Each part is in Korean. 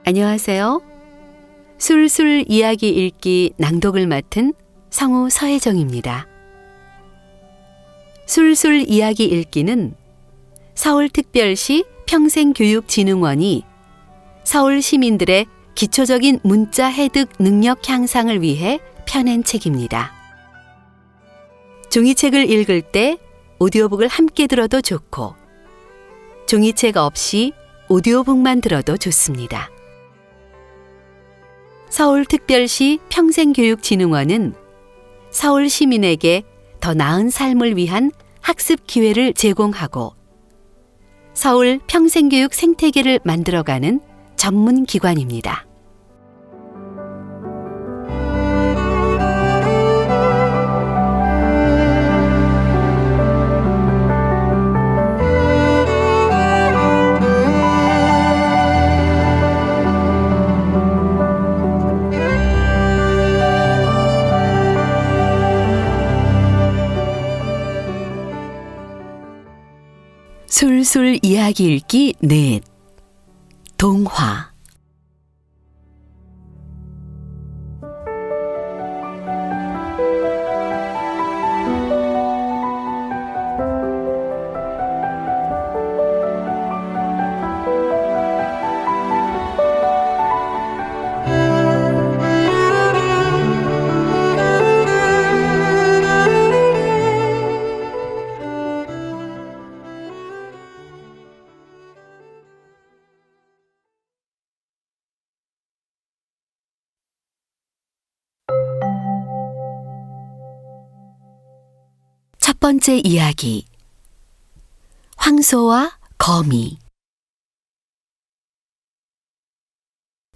안녕하세요. 술술 이야기 읽기 낭독을 맡은 성우 서혜정입니다. 술술 이야기 읽기는 서울특별시 평생교육진흥원이 서울 시민들의 기초적인 문자 해득 능력 향상을 위해 펴낸 책입니다. 종이책을 읽을 때 오디오북을 함께 들어도 좋고 종이책 없이 오디오북만 들어도 좋습니다. 서울특별시 평생교육진흥원은 서울 시민에게 더 나은 삶을 위한 학습 기회를 제공하고 서울 평생교육 생태계를 만들어가는 전문 기관입니다. 술술 이야기 읽기 넷 동화 첫 번째 이야기 황소와 거미.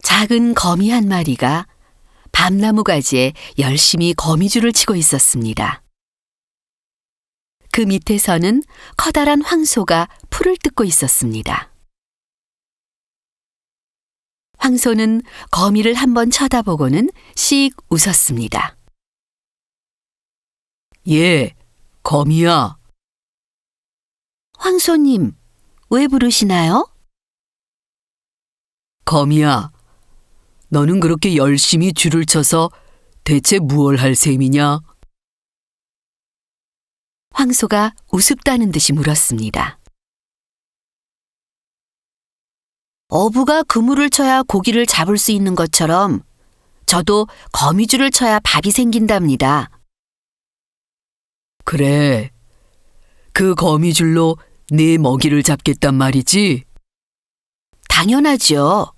작은 거미 한 마리가 밤나무 가지에 열심히 거미줄을 치고 있었습니다. 그 밑에서는 커다란 황소가 풀을 뜯고 있었습니다. 황소는 거미를 한번 쳐다보고는 씩 웃었습니다. 예, 거미야. 황소님, 왜 부르시나요? 거미야, 너는 그렇게 열심히 줄을 쳐서 대체 무얼 할 셈이냐? 황소가 우습다는 듯이 물었습니다. 어부가 그물을 쳐야 고기를 잡을 수 있는 것처럼 저도 거미줄을 쳐야 밥이 생긴답니다. 그래, 그 거미줄로 네 먹이를 잡겠단 말이지? 당연하죠.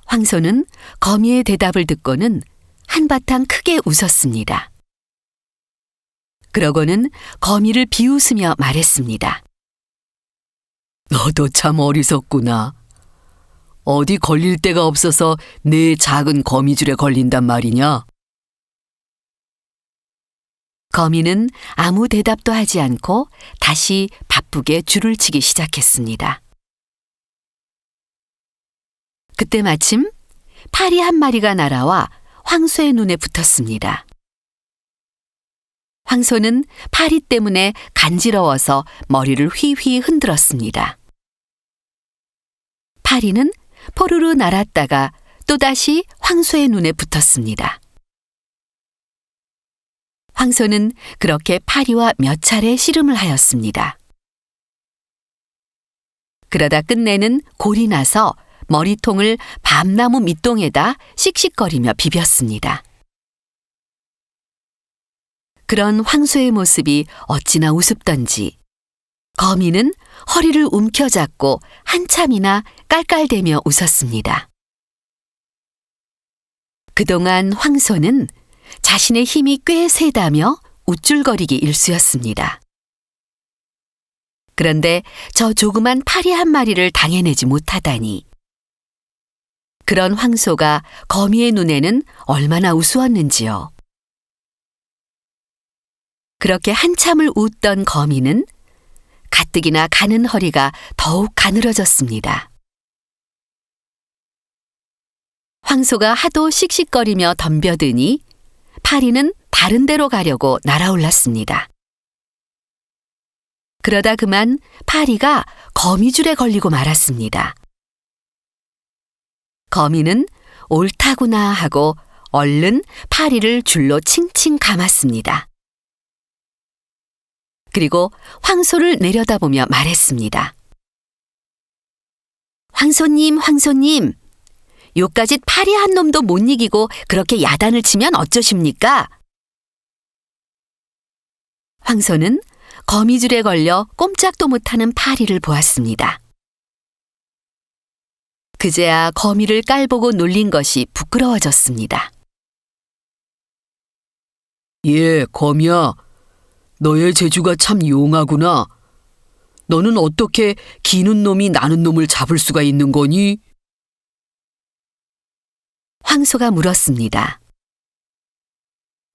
황소는 거미의 대답을 듣고는 한바탕 크게 웃었습니다. 그러고는 거미를 비웃으며 말했습니다. 너도 참 어리석구나. 어디 걸릴 데가 없어서 내 작은 거미줄에 걸린단 말이냐? 거미는 아무 대답도 하지 않고 다시 바쁘게 줄을 치기 시작했습니다. 그때 마침 파리 한 마리가 날아와 황소의 눈에 붙었습니다. 황소는 파리 때문에 간지러워서 머리를 휘휘 흔들었습니다. 파리는 포르르 날았다가 또다시 황소의 눈에 붙었습니다. 황소는 그렇게 파리와 몇 차례 씨름을 하였습니다. 그러다 끝내는 골이 나서 머리통을 밤나무 밑동에다 씩씩거리며 비볐습니다. 그런 황소의 모습이 어찌나 우습던지 거미는 허리를 움켜잡고 한참이나 깔깔대며 웃었습니다. 그동안 황소는 자신의 힘이 꽤 세다며 우쭐거리기 일쑤였습니다. 그런데 저 조그만 파리 한 마리를 당해내지 못하다니. 그런 황소가 거미의 눈에는 얼마나 우스웠는지요. 그렇게 한참을 웃던 거미는 가뜩이나 가는 허리가 더욱 가늘어졌습니다. 황소가 하도 씩씩거리며 덤벼드니 파리는 다른 데로 가려고 날아올랐습니다. 그러다 그만 파리가 거미줄에 걸리고 말았습니다. 거미는 옳다구나 하고 얼른 파리를 줄로 칭칭 감았습니다. 그리고 황소를 내려다보며 말했습니다. 황소님, 황소님, 요까짓 파리 한 놈도 못 이기고 그렇게 야단을 치면 어쩌십니까? 황소는 거미줄에 걸려 꼼짝도 못하는 파리를 보았습니다. 그제야 거미를 깔보고 놀린 것이 부끄러워졌습니다. 예, 거미야. 너의 재주가 참 용하구나. 너는 어떻게 기는 놈이 나는 놈을 잡을 수가 있는 거니? 황소가 물었습니다.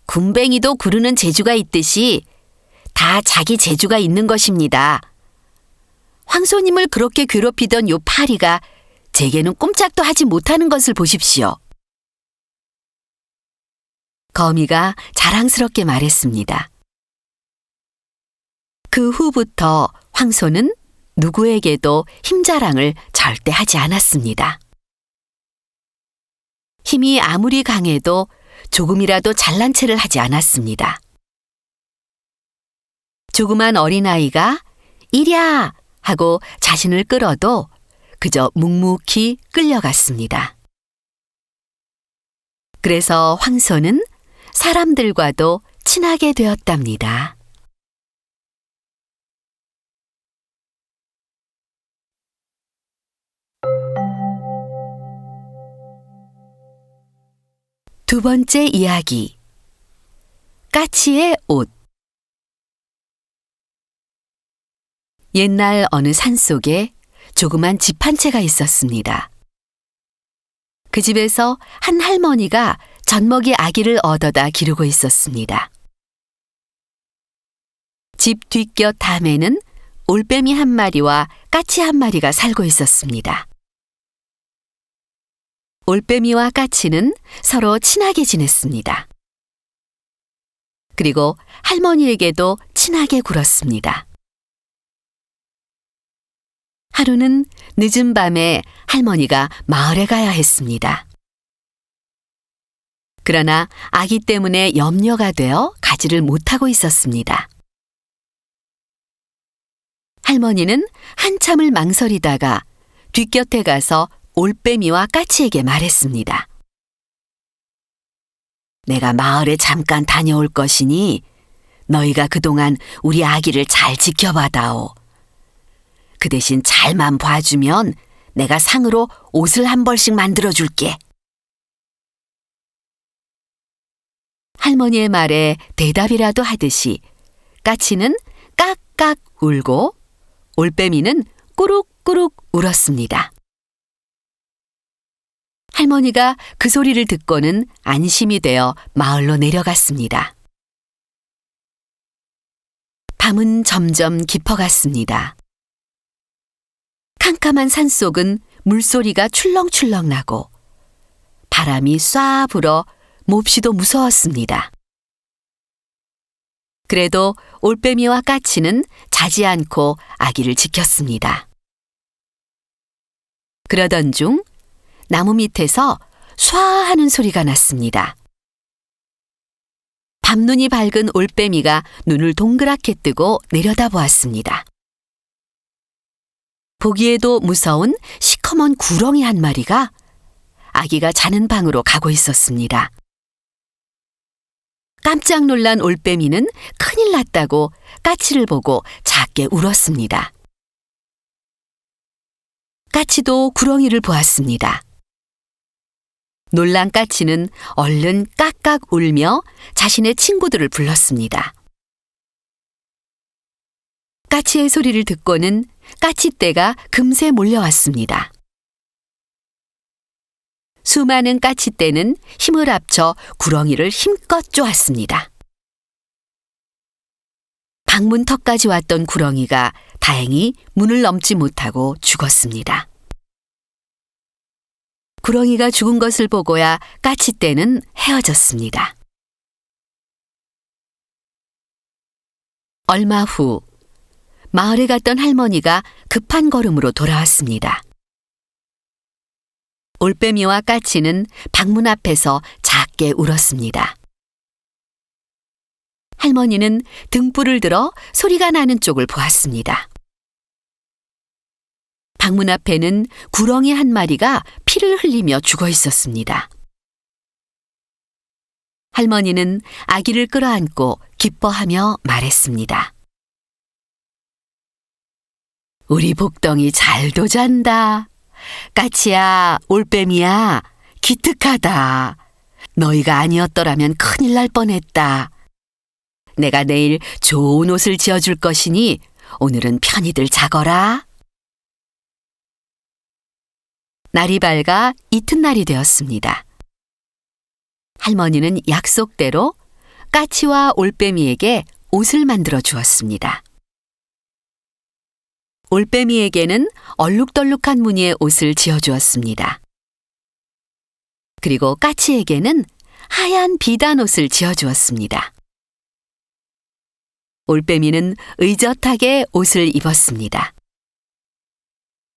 군뱅이도 구르는 재주가 있듯이 다 자기 재주가 있는 것입니다. 황소님을 그렇게 괴롭히던 요 파리가 제게는 꼼짝도 하지 못하는 것을 보십시오. 거미가 자랑스럽게 말했습니다. 그 후부터 황소는 누구에게도 힘자랑을 절대 하지 않았습니다. 힘이 아무리 강해도 조금이라도 잘난 체를 하지 않았습니다. 조그만 어린아이가 이랴 하고 자신을 끌어도 그저 묵묵히 끌려갔습니다. 그래서 황소는 사람들과도 친하게 되었답니다. 두 번째 이야기. 까치의 옷. 옛날 어느 산속에 조그만 집 한 채가 있었습니다. 그 집에서 한 할머니가 젖먹이 아기를 얻어다 기르고 있었습니다. 집 뒷곁 담에는 올빼미 한 마리와 까치 한 마리가 살고 있었습니다. 올빼미와 까치는 서로 친하게 지냈습니다. 그리고 할머니에게도 친하게 굴었습니다. 하루는 늦은 밤에 할머니가 마을에 가야 했습니다. 그러나 아기 때문에 염려가 되어 가지를 못하고 있었습니다. 할머니는 한참을 망설이다가 뒷곁에 가서 올빼미와 까치에게 말했습니다. 내가 마을에 잠깐 다녀올 것이니 너희가 그동안 우리 아기를 잘 지켜봐다오. 그 대신 잘만 봐주면 내가 상으로 옷을 한 벌씩 만들어줄게. 할머니의 말에 대답이라도 하듯이 까치는 깍깍 울고 올빼미는 꾸룩꾸룩 울었습니다. 할머니가 그 소리를 듣고는 안심이 되어 마을로 내려갔습니다. 밤은 점점 깊어갔습니다. 캄캄한 산속은 물소리가 출렁출렁 나고 바람이 쏴 불어 몹시도 무서웠습니다. 그래도 올빼미와 까치는 자지 않고 아기를 지켰습니다. 그러던 중 나무 밑에서 쏴 하는 소리가 났습니다. 밤눈이 밝은 올빼미가 눈을 동그랗게 뜨고 내려다보았습니다. 보기에도 무서운 시커먼 구렁이 한 마리가 아기가 자는 방으로 가고 있었습니다. 깜짝 놀란 올빼미는 큰일 났다고 까치를 보고 작게 울었습니다. 까치도 구렁이를 보았습니다. 놀란 까치는 얼른 깍깍 울며 자신의 친구들을 불렀습니다. 까치의 소리를 듣고는 까치떼가 금세 몰려왔습니다. 수많은 까치떼는 힘을 합쳐 구렁이를 힘껏 쪼았습니다. 방문턱까지 왔던 구렁이가 다행히 문을 넘지 못하고 죽었습니다. 구렁이가 죽은 것을 보고야 까치떼는 헤어졌습니다. 얼마 후 마을에 갔던 할머니가 급한 걸음으로 돌아왔습니다. 올빼미와 까치는 방문 앞에서 작게 울었습니다. 할머니는 등불을 들어 소리가 나는 쪽을 보았습니다. 방문 앞에는 구렁이 한 마리가 피를 흘리며 죽어 있었습니다. 할머니는 아기를 끌어안고 기뻐하며 말했습니다. 우리 복덩이 잘도 잔다. 까치야, 올빼미야, 기특하다. 너희가 아니었더라면 큰일 날 뻔했다. 내가 내일 좋은 옷을 지어줄 것이니 오늘은 편히들 자거라. 날이 밝아 이튿날이 되었습니다. 할머니는 약속대로 까치와 올빼미에게 옷을 만들어 주었습니다. 올빼미에게는 얼룩덜룩한 무늬의 옷을 지어주었습니다. 그리고 까치에게는 하얀 비단 옷을 지어주었습니다. 올빼미는 의젓하게 옷을 입었습니다.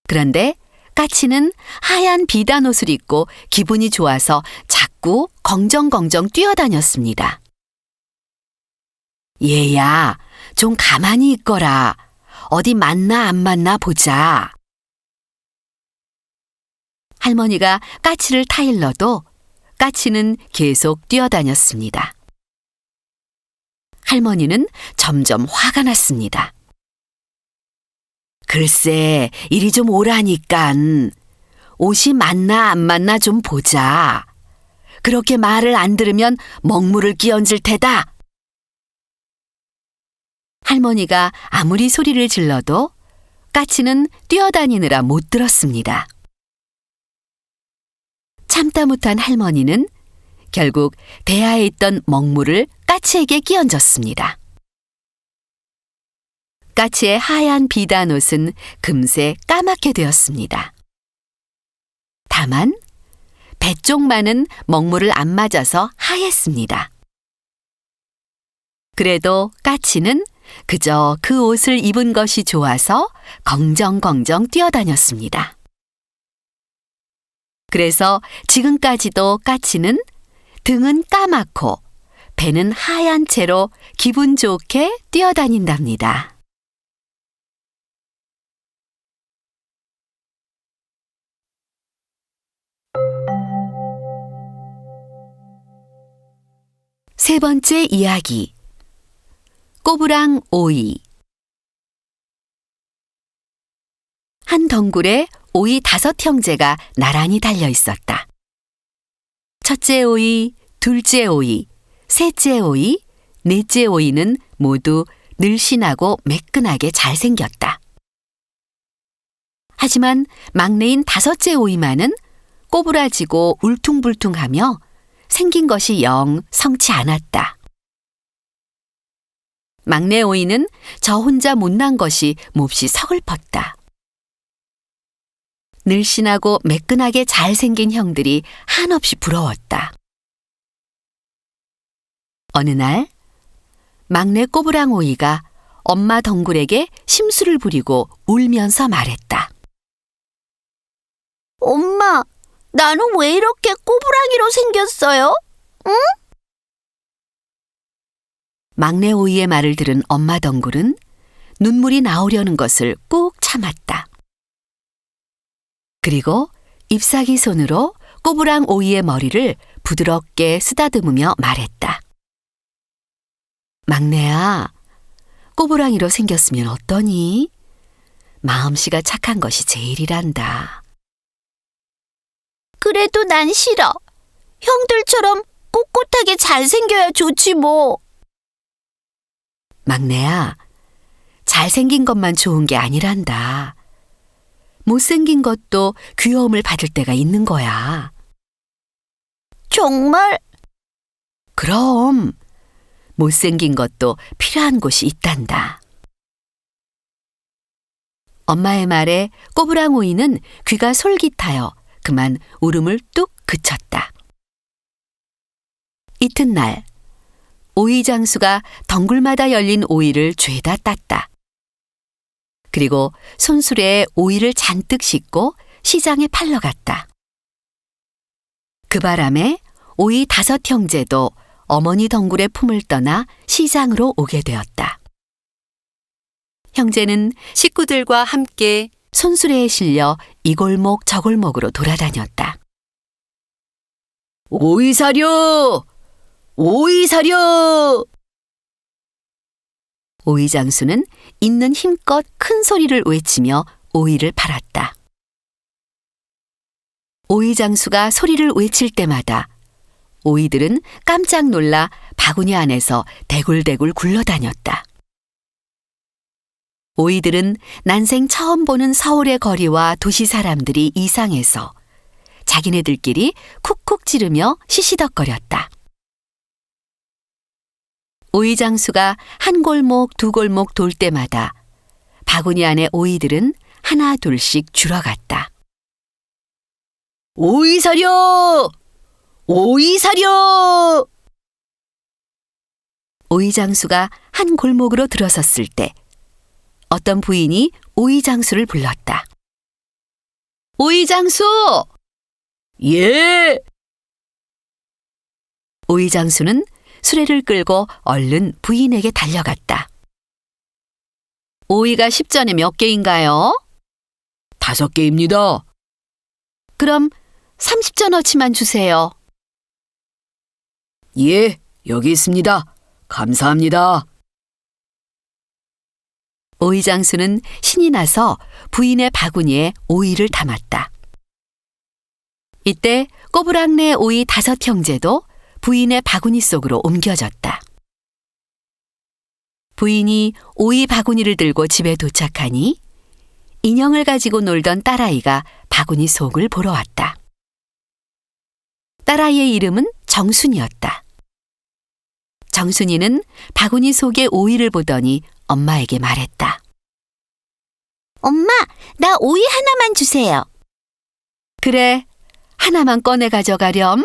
그런데 까치는 하얀 비단 옷을 입고 기분이 좋아서 자꾸 긍정긍정 뛰어다녔습니다. 얘야, 좀 가만히 있거라. 어디 맞나 안 맞나 보자. 할머니가 까치를 타일러도 까치는 계속 뛰어다녔습니다. 할머니는 점점 화가 났습니다. 글쎄, 이리 좀 오라니깐. 옷이 맞나 안 맞나 좀 보자. 그렇게 말을 안 들으면 먹물을 끼얹을 테다. 할머니가 아무리 소리를 질러도 까치는 뛰어다니느라 못 들었습니다. 참다 못한 할머니는 결국 대야에 있던 먹물을 까치에게 끼얹었습니다. 까치의 하얀 비단 옷은 금세 까맣게 되었습니다. 다만 배 쪽만은 먹물을 안 맞아서 하였습니다. 그래도 까치는 그저 그 옷을 입은 것이 좋아서 긍정긍정 뛰어다녔습니다. 그래서 지금까지도 까치는 등은 까맣고 배는 하얀 채로 기분 좋게 뛰어다닌답니다. 세 번째 이야기. 꼬부랑 오이. 한 덩굴에 오이 5형제가 나란히 달려 있었다. 첫째 오이, 둘째 오이, 셋째 오이, 넷째 오이는 모두 늘씬하고 매끈하게 잘생겼다. 하지만 막내인 5째 오이만은 꼬부라지고 울퉁불퉁하며 생긴 것이 영 성치 않았다. 막내 오이는 저 혼자 못난 것이 몹시 서글펐다. 늘씬하고 매끈하게 잘생긴 형들이 한없이 부러웠다. 어느 날 막내 꼬부랑 오이가 엄마 덩굴에게 심술을 부리고 울면서 말했다. 엄마, 나는 왜 이렇게 꼬부랑이로 생겼어요? 응? 막내 오이의 말을 들은 엄마 덩굴은 눈물이 나오려는 것을 꾹 참았다. 그리고 잎사귀 손으로 꼬부랑 오이의 머리를 부드럽게 쓰다듬으며 말했다. 막내야, 꼬부랑이로 생겼으면 어떠니? 마음씨가 착한 것이 제일이란다. 그래도 난 싫어. 형들처럼 꼿꼿하게 잘생겨야 좋지 뭐. 막내야, 잘생긴 것만 좋은 게 아니란다. 못생긴 것도 귀여움을 받을 때가 있는 거야. 정말? 그럼 못생긴 것도 필요한 곳이 있단다. 엄마의 말에 꼬부랑 오이는 귀가 솔깃하여 그만 울음을 뚝 그쳤다. 이튿날 오이 장수가 덩굴마다 열린 오이를 죄다 땄다. 그리고 손수레에 오이를 잔뜩 싣고 시장에 팔러 갔다. 그 바람에 오이 5 형제도 어머니 덩굴의 품을 떠나 시장으로 오게 되었다. 형제는 식구들과 함께 손수레에 실려 이 골목 저 골목으로 돌아다녔다. 오이 사려! 오이 사려! 오이 장수는 있는 힘껏 큰 소리를 외치며 오이를 팔았다. 오이 장수가 소리를 외칠 때마다 오이들은 깜짝 놀라 바구니 안에서 대굴대굴 굴러다녔다. 오이들은 난생 처음 보는 서울의 거리와 도시 사람들이 이상해서 자기네들끼리 쿡쿡 찌르며 시시덕거렸다. 오이 장수가 한 골목 두 골목 돌 때마다 바구니 안의 오이들은 하나 둘씩 줄어갔다. 오이 사려! 오이 사려! 오이 장수가 한 골목으로 들어섰을 때 어떤 부인이 오이 장수를 불렀다. 오이 장수! 예! 오이 장수는 수레를 끌고 얼른 부인에게 달려갔다. 오이가 10전에 몇 개인가요? 5개입니다. 그럼 30전어치만 주세요. 예, 여기 있습니다. 감사합니다. 오이 장수는 신이 나서 부인의 바구니에 오이를 담았다. 이때 꼬부랑내 오이 5 형제도 부인의 바구니 속으로 옮겨졌다. 부인이 오이 바구니를 들고 집에 도착하니 인형을 가지고 놀던 딸아이가 바구니 속을 보러 왔다. 딸아이의 이름은 정순이었다. 정순이는 바구니 속의 오이를 보더니 엄마에게 말했다. 엄마, 나 오이 하나만 주세요. 그래, 하나만 꺼내 가져가렴.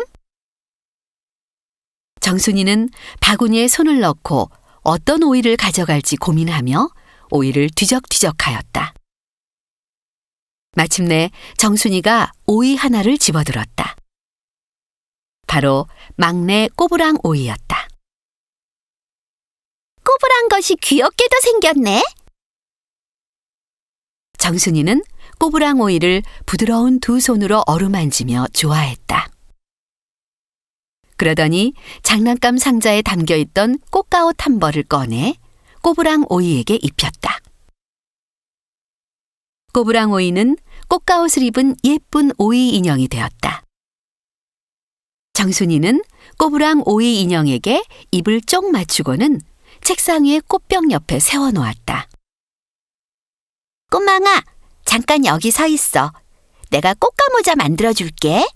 정순이는 바구니에 손을 넣고 어떤 오이를 가져갈지 고민하며 오이를 뒤적뒤적하였다. 마침내 정순이가 오이 하나를 집어들었다. 바로 막내 꼬부랑 오이였다. 꼬부란 것이 귀엽게도 생겼네. 정순이는 꼬부랑 오이를 부드러운 2 손으로 어루만지며 좋아했다. 그러더니 장난감 상자에 담겨있던 꽃가옷 한 벌을 꺼내 꼬부랑 오이에게 입혔다. 꼬부랑 오이는 꽃가옷을 입은 예쁜 오이 인형이 되었다. 정순이는 꼬부랑 오이 인형에게 입을 쪽 맞추고는 책상 위에 꽃병 옆에 세워놓았다. 꼬망아, 잠깐 여기 서 있어. 내가 꽃가모자 만들어줄게.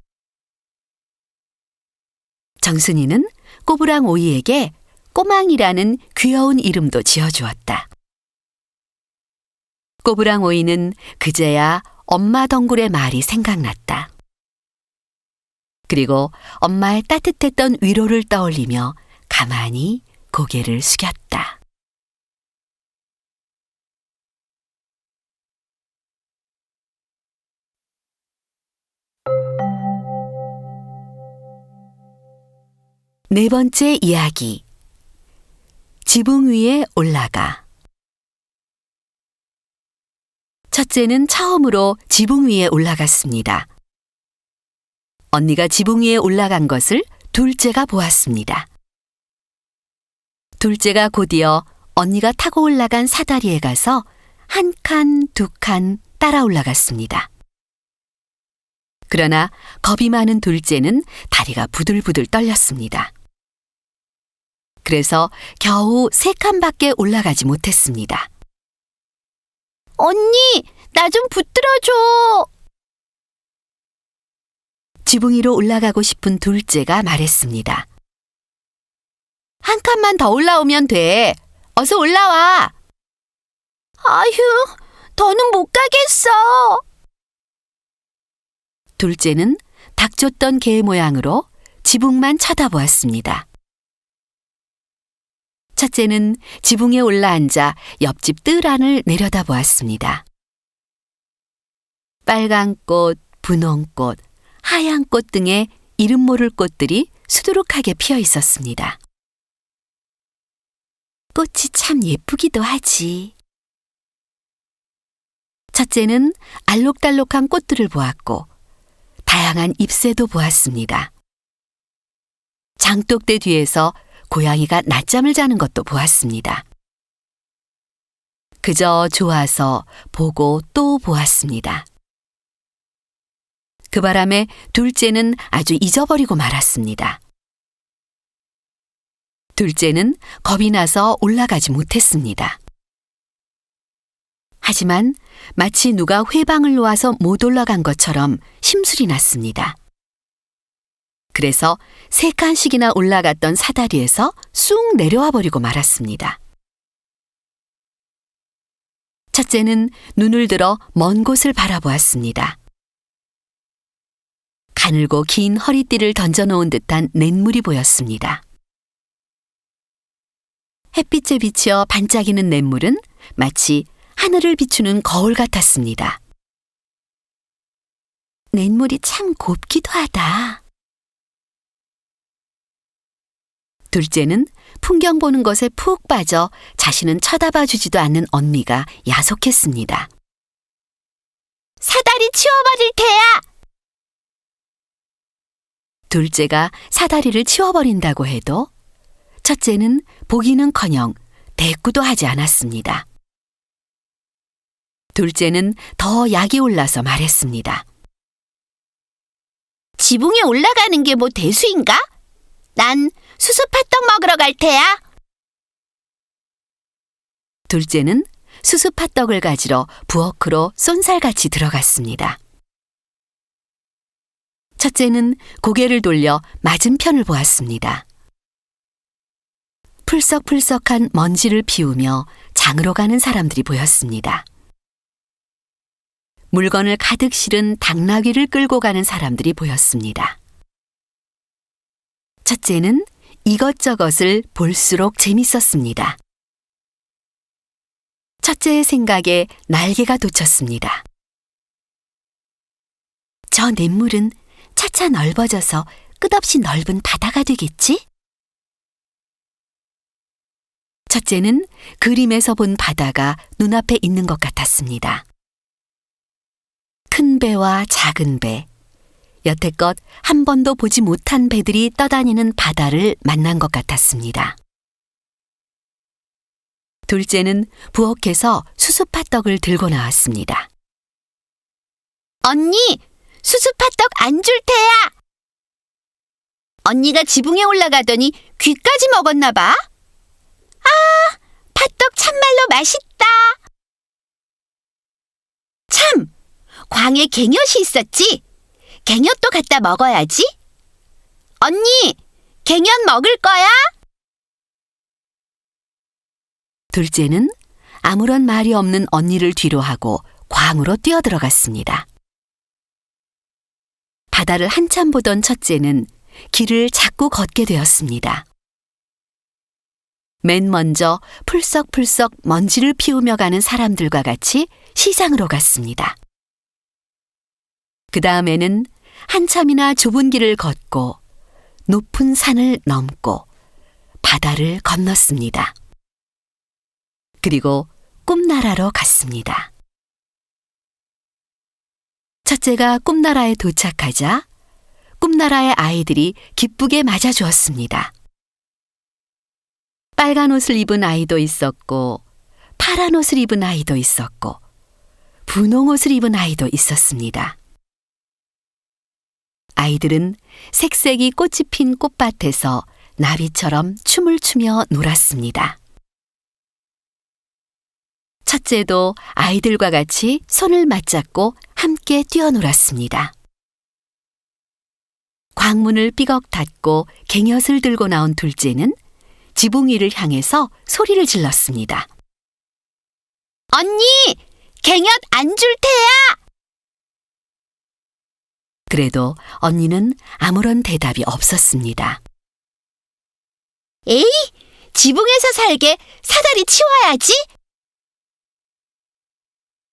정순이는 꼬부랑 오이에게 꼬망이라는 귀여운 이름도 지어주었다. 꼬부랑 오이는 그제야 엄마 덩굴의 말이 생각났다. 그리고 엄마의 따뜻했던 위로를 떠올리며 가만히 고개를 숙였다. 네 번째 이야기. 지붕 위에 올라가. 첫째는 처음으로 지붕 위에 올라갔습니다. 언니가 지붕 위에 올라간 것을 둘째가 보았습니다. 둘째가 곧이어 언니가 타고 올라간 사다리에 가서 1칸, 2칸 따라 올라갔습니다. 그러나 겁이 많은 둘째는 다리가 부들부들 떨렸습니다. 그래서 겨우 3칸밖에 올라가지 못했습니다. 언니, 나 좀 붙들어줘. 지붕 위로 올라가고 싶은 둘째가 말했습니다. 1칸만 더 올라오면 돼. 어서 올라와. 아휴, 더는 못 가겠어. 둘째는 닥쳤던 개 모양으로 지붕만 쳐다보았습니다. 첫째는 지붕에 올라앉아 옆집 뜰 안을 내려다보았습니다. 빨간 꽃, 분홍 꽃, 하얀 꽃 등의 이름 모를 꽃들이 수두룩하게 피어 있었습니다. 꽃이 참 예쁘기도 하지. 첫째는 알록달록한 꽃들을 보았고 다양한 잎새도 보았습니다. 장독대 뒤에서 고양이가 낮잠을 자는 것도 보았습니다. 그저 좋아서 보고 또 보았습니다. 그 바람에 둘째는 아주 잊어버리고 말았습니다. 둘째는 겁이 나서 올라가지 못했습니다. 하지만 마치 누가 회방을 놓아서 못 올라간 것처럼 심술이 났습니다. 그래서 3칸씩이나 올라갔던 사다리에서 쑥 내려와 버리고 말았습니다. 첫째는 눈을 들어 먼 곳을 바라보았습니다. 가늘고 긴 허리띠를 던져놓은 듯한 냇물이 보였습니다. 햇빛에 비치어 반짝이는 냇물은 마치 하늘을 비추는 거울 같았습니다. 냇물이 참 곱기도 하다. 둘째는 풍경 보는 것에 푹 빠져 자신은 쳐다봐 주지도 않는 언니가 야속했습니다. 사다리 치워버릴 테야! 둘째가 사다리를 치워버린다고 해도 첫째는 보기는커녕 대꾸도 하지 않았습니다. 둘째는 더 약이 올라서 말했습니다. 지붕에 올라가는 게 뭐 대수인가? 난 수수팥떡 먹으러 갈 테야. 둘째는 수수팥떡을 가지러 부엌으로 쏜살같이 들어갔습니다. 첫째는 고개를 돌려 맞은편을 보았습니다. 풀썩풀썩한 먼지를 피우며 장으로 가는 사람들이 보였습니다. 물건을 가득 실은 당나귀를 끌고 가는 사람들이 보였습니다. 첫째는 이것저것을 볼수록 재밌었습니다. 첫째의 생각에 날개가 돋쳤습니다. 저 냇물은 차차 넓어져서 끝없이 넓은 바다가 되겠지? 첫째는 그림에서 본 바다가 눈앞에 있는 것 같았습니다. 큰 배와 작은 배, 여태껏 한 번도 보지 못한 배들이 떠다니는 바다를 만난 것 같았습니다. 둘째는 부엌에서 수수팥떡을 들고 나왔습니다. 언니, 수수팥떡 안 줄 테야! 언니가 지붕에 올라가더니 귀까지 먹었나 봐. 아, 팥떡 참말로 맛있다. 참, 광에 갱엿이 있었지? 갱엿도 갖다 먹어야지. 언니, 갱엿 먹을 거야? 둘째는 아무런 말이 없는 언니를 뒤로 하고 광으로 뛰어들어갔습니다. 바다를 한참 보던 첫째는 길을 자꾸 걷게 되었습니다. 맨 먼저 풀썩풀썩 먼지를 피우며 가는 사람들과 같이 시장으로 갔습니다. 그 다음에는 한참이나 좁은 길을 걷고 높은 산을 넘고 바다를 건넜습니다. 그리고 꿈나라로 갔습니다. 첫째가 꿈나라에 도착하자 꿈나라의 아이들이 기쁘게 맞아주었습니다. 빨간 옷을 입은 아이도 있었고 파란 옷을 입은 아이도 있었고 분홍 옷을 입은 아이도 있었습니다. 아이들은 색색이 꽃이 핀 꽃밭에서 나비처럼 춤을 추며 놀았습니다. 첫째도 아이들과 같이 손을 맞잡고 함께 뛰어놀았습니다. 광문을 삐걱 닫고 갱엿을 들고 나온 둘째는 지붕 위를 향해서 소리를 질렀습니다. 언니, 갱엿 안 줄 테야! 그래도 언니는 아무런 대답이 없었습니다. 에이, 지붕에서 살게 사다리 치워야지.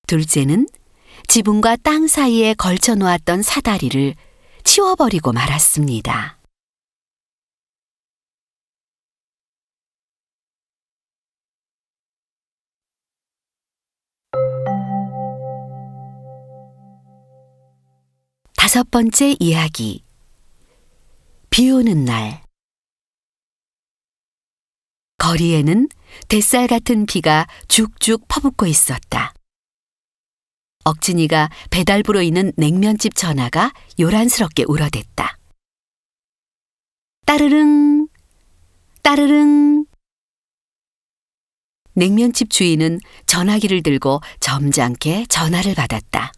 둘째는 지붕과 땅 사이에 걸쳐 놓았던 사다리를 치워버리고 말았습니다. 다섯 번째 이야기. 비 오는 날. 거리에는 뱃살 같은 비가 죽죽 퍼붓고 있었다. 억진이가 배달부로 있는 냉면집 전화가 요란스럽게 울어댔다. 따르릉, 따르릉. 냉면집 주인은 전화기를 들고 점잖게 전화를 받았다.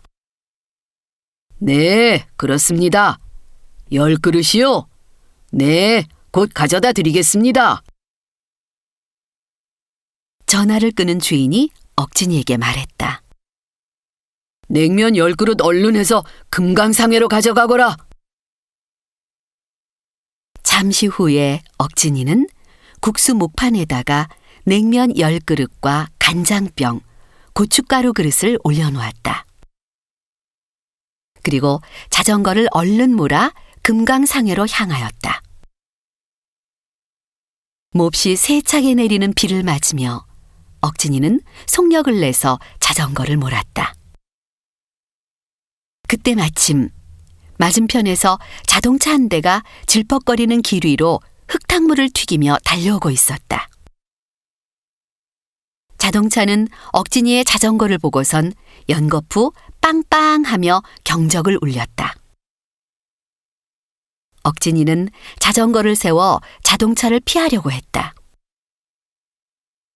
네, 그렇습니다. 10그릇이요? 네, 곧 가져다 드리겠습니다. 전화를 끊은 주인이 억진이에게 말했다. 냉면 10그릇 얼른 해서 금강상회로 가져가거라. 잠시 후에 억진이는 국수 목판에다가 냉면 10그릇과 간장병, 고춧가루 그릇을 올려놓았다. 그리고 자전거를 얼른 몰아 금강상회로 향하였다. 몹시 세차게 내리는 비를 맞으며 억진이는 속력을 내서 자전거를 몰았다. 그때 마침 맞은편에서 자동차 한 대가 질퍽거리는 길 위로 흙탕물을 튀기며 달려오고 있었다. 자동차는 억진이의 자전거를 보고선 연거푸 빵빵하며 경적을 울렸다. 억진이는 자전거를 세워 자동차를 피하려고 했다.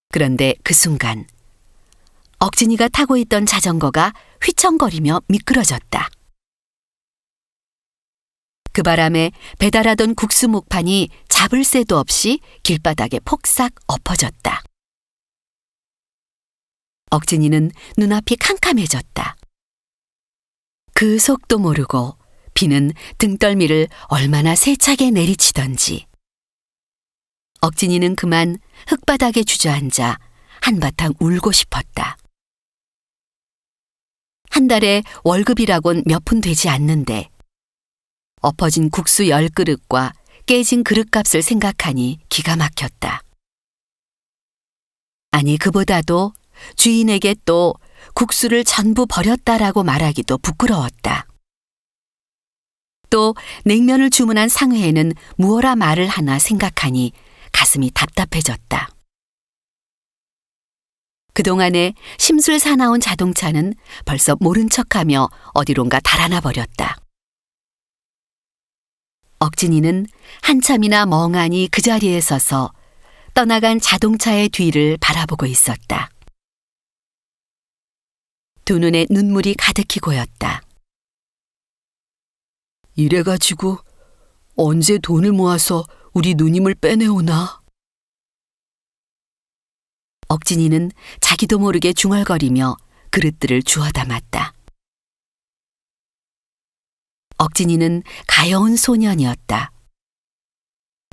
그런데 그 순간 억진이가 타고 있던 자전거가 휘청거리며 미끄러졌다. 그 바람에 배달하던 국수 목판이 잡을 새도 없이 길바닥에 폭삭 엎어졌다. 억진이는 눈앞이 캄캄해졌다. 그 속도 모르고 비는 등떨미를 얼마나 세차게 내리치던지. 억진이는 그만 흙바닥에 주저앉아 한바탕 울고 싶었다. 한 달에 월급이라곤 몇 푼 되지 않는데 엎어진 국수 10그릇과 깨진 그릇값을 생각하니 기가 막혔다. 아니 그보다도 주인에게 또 국수를 전부 버렸다라고 말하기도 부끄러웠다. 또 냉면을 주문한 상회에는 무어라 말을 하나 생각하니 가슴이 답답해졌다. 그동안에 심술 사나운 자동차는 벌써 모른 척하며 어디론가 달아나 버렸다. 억진이는 한참이나 멍하니 그 자리에 서서 떠나간 자동차의 뒤를 바라보고 있었다. 두 눈에 눈물이 가득히 고였다. 이래가지고 언제 돈을 모아서 우리 누님을 빼내오나? 억진이는 자기도 모르게 중얼거리며 그릇들을 주워 담았다. 억진이는 가여운 소년이었다.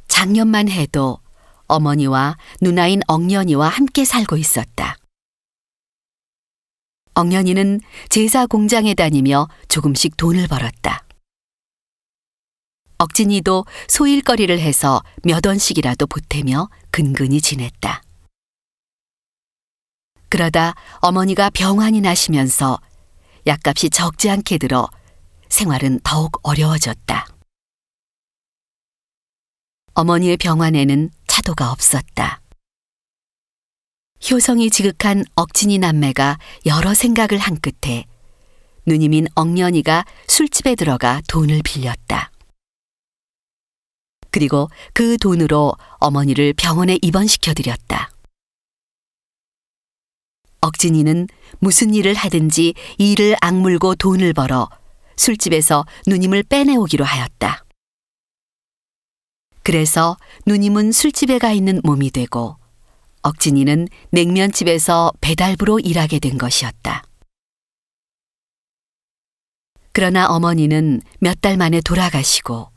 작년만 해도 어머니와 누나인 억년이와 함께 살고 있었다. 억년이는 제사 공장에 다니며 조금씩 돈을 벌었다. 억진이도 소일거리를 해서 몇 원씩이라도 보태며 근근히 지냈다. 그러다 어머니가 병환이 나시면서 약값이 적지 않게 들어 생활은 더욱 어려워졌다. 어머니의 병환에는 차도가 없었다. 효성이 지극한 억진이 남매가 여러 생각을 한 끝에 누님인 억년이가 술집에 들어가 돈을 빌렸다. 그리고 그 돈으로 어머니를 병원에 입원시켜드렸다. 억진이는 무슨 일을 하든지 이를 악물고 돈을 벌어 술집에서 누님을 빼내오기로 하였다. 그래서 누님은 술집에 가 있는 몸이 되고 억진이는 냉면집에서 배달부로 일하게 된 것이었다. 그러나 어머니는 몇 달 만에 돌아가시고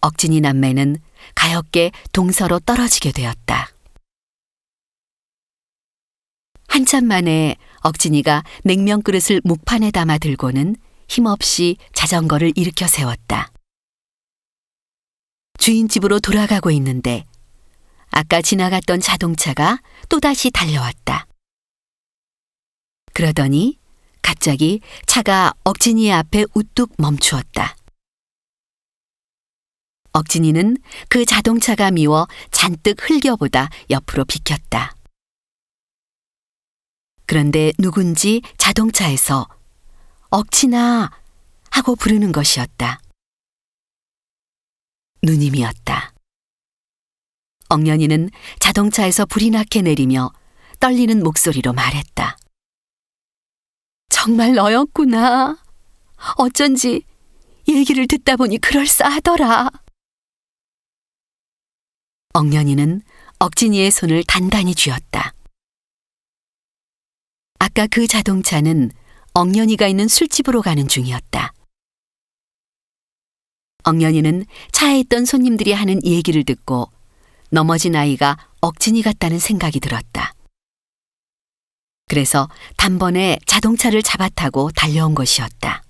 억진이 남매는 가엾게 동서로 떨어지게 되었다. 한참 만에 억진이가 냉면 그릇을 목판에 담아 들고는 힘없이 자전거를 일으켜 세웠다. 주인 집으로 돌아가고 있는데 아까 지나갔던 자동차가 또다시 달려왔다. 그러더니 갑자기 차가 억진이의 앞에 우뚝 멈추었다. 억진이는 그 자동차가 미워 잔뜩 흘겨보다 옆으로 비켰다. 그런데 누군지 자동차에서 억진아 하고 부르는 것이었다. 누님이었다. 억년이는 자동차에서 불이 나게 내리며 떨리는 목소리로 말했다. 정말 너였구나. 어쩐지 얘기를 듣다 보니 그럴싸하더라. 억년이는 억진이의 손을 단단히 쥐었다. 아까 그 자동차는 억년이가 있는 술집으로 가는 중이었다. 억년이는 차에 있던 손님들이 하는 얘기를 듣고 넘어진 아이가 억진이 같다는 생각이 들었다. 그래서 단번에 자동차를 잡아타고 달려온 것이었다.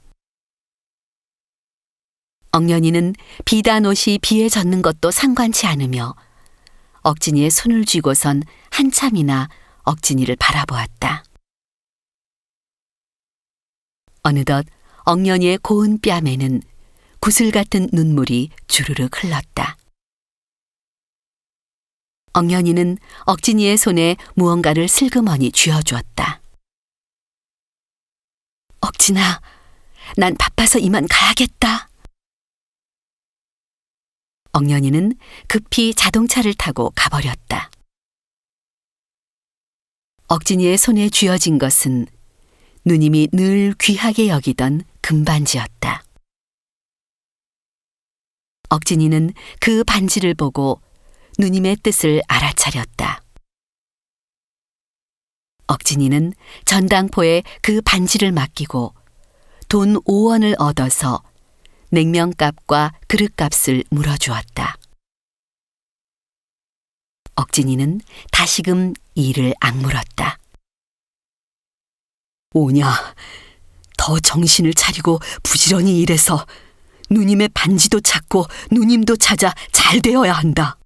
억년이는 비단 옷이 비에 젖는 것도 상관치 않으며 억진이의 손을 쥐고선 한참이나 억진이를 바라보았다. 어느덧 억년이의 고운 뺨에는 구슬 같은 눈물이 주르륵 흘렀다. 억년이는 억진이의 손에 무언가를 슬그머니 쥐어주었다. 억진아, 난 바빠서 이만 가야겠다. 억년이는 급히 자동차를 타고 가버렸다. 억진이의 손에 쥐어진 것은 누님이 늘 귀하게 여기던 금반지였다. 억진이는 그 반지를 보고 누님의 뜻을 알아차렸다. 억진이는 전당포에 그 반지를 맡기고 돈 5원을 얻어서 냉면값과 그릇값을 물어주었다. 억진이는 다시금 이를 악물었다. 오냐, 더 정신을 차리고 부지런히 일해서 누님의 반지도 찾고 누님도 찾아 잘 되어야 한다.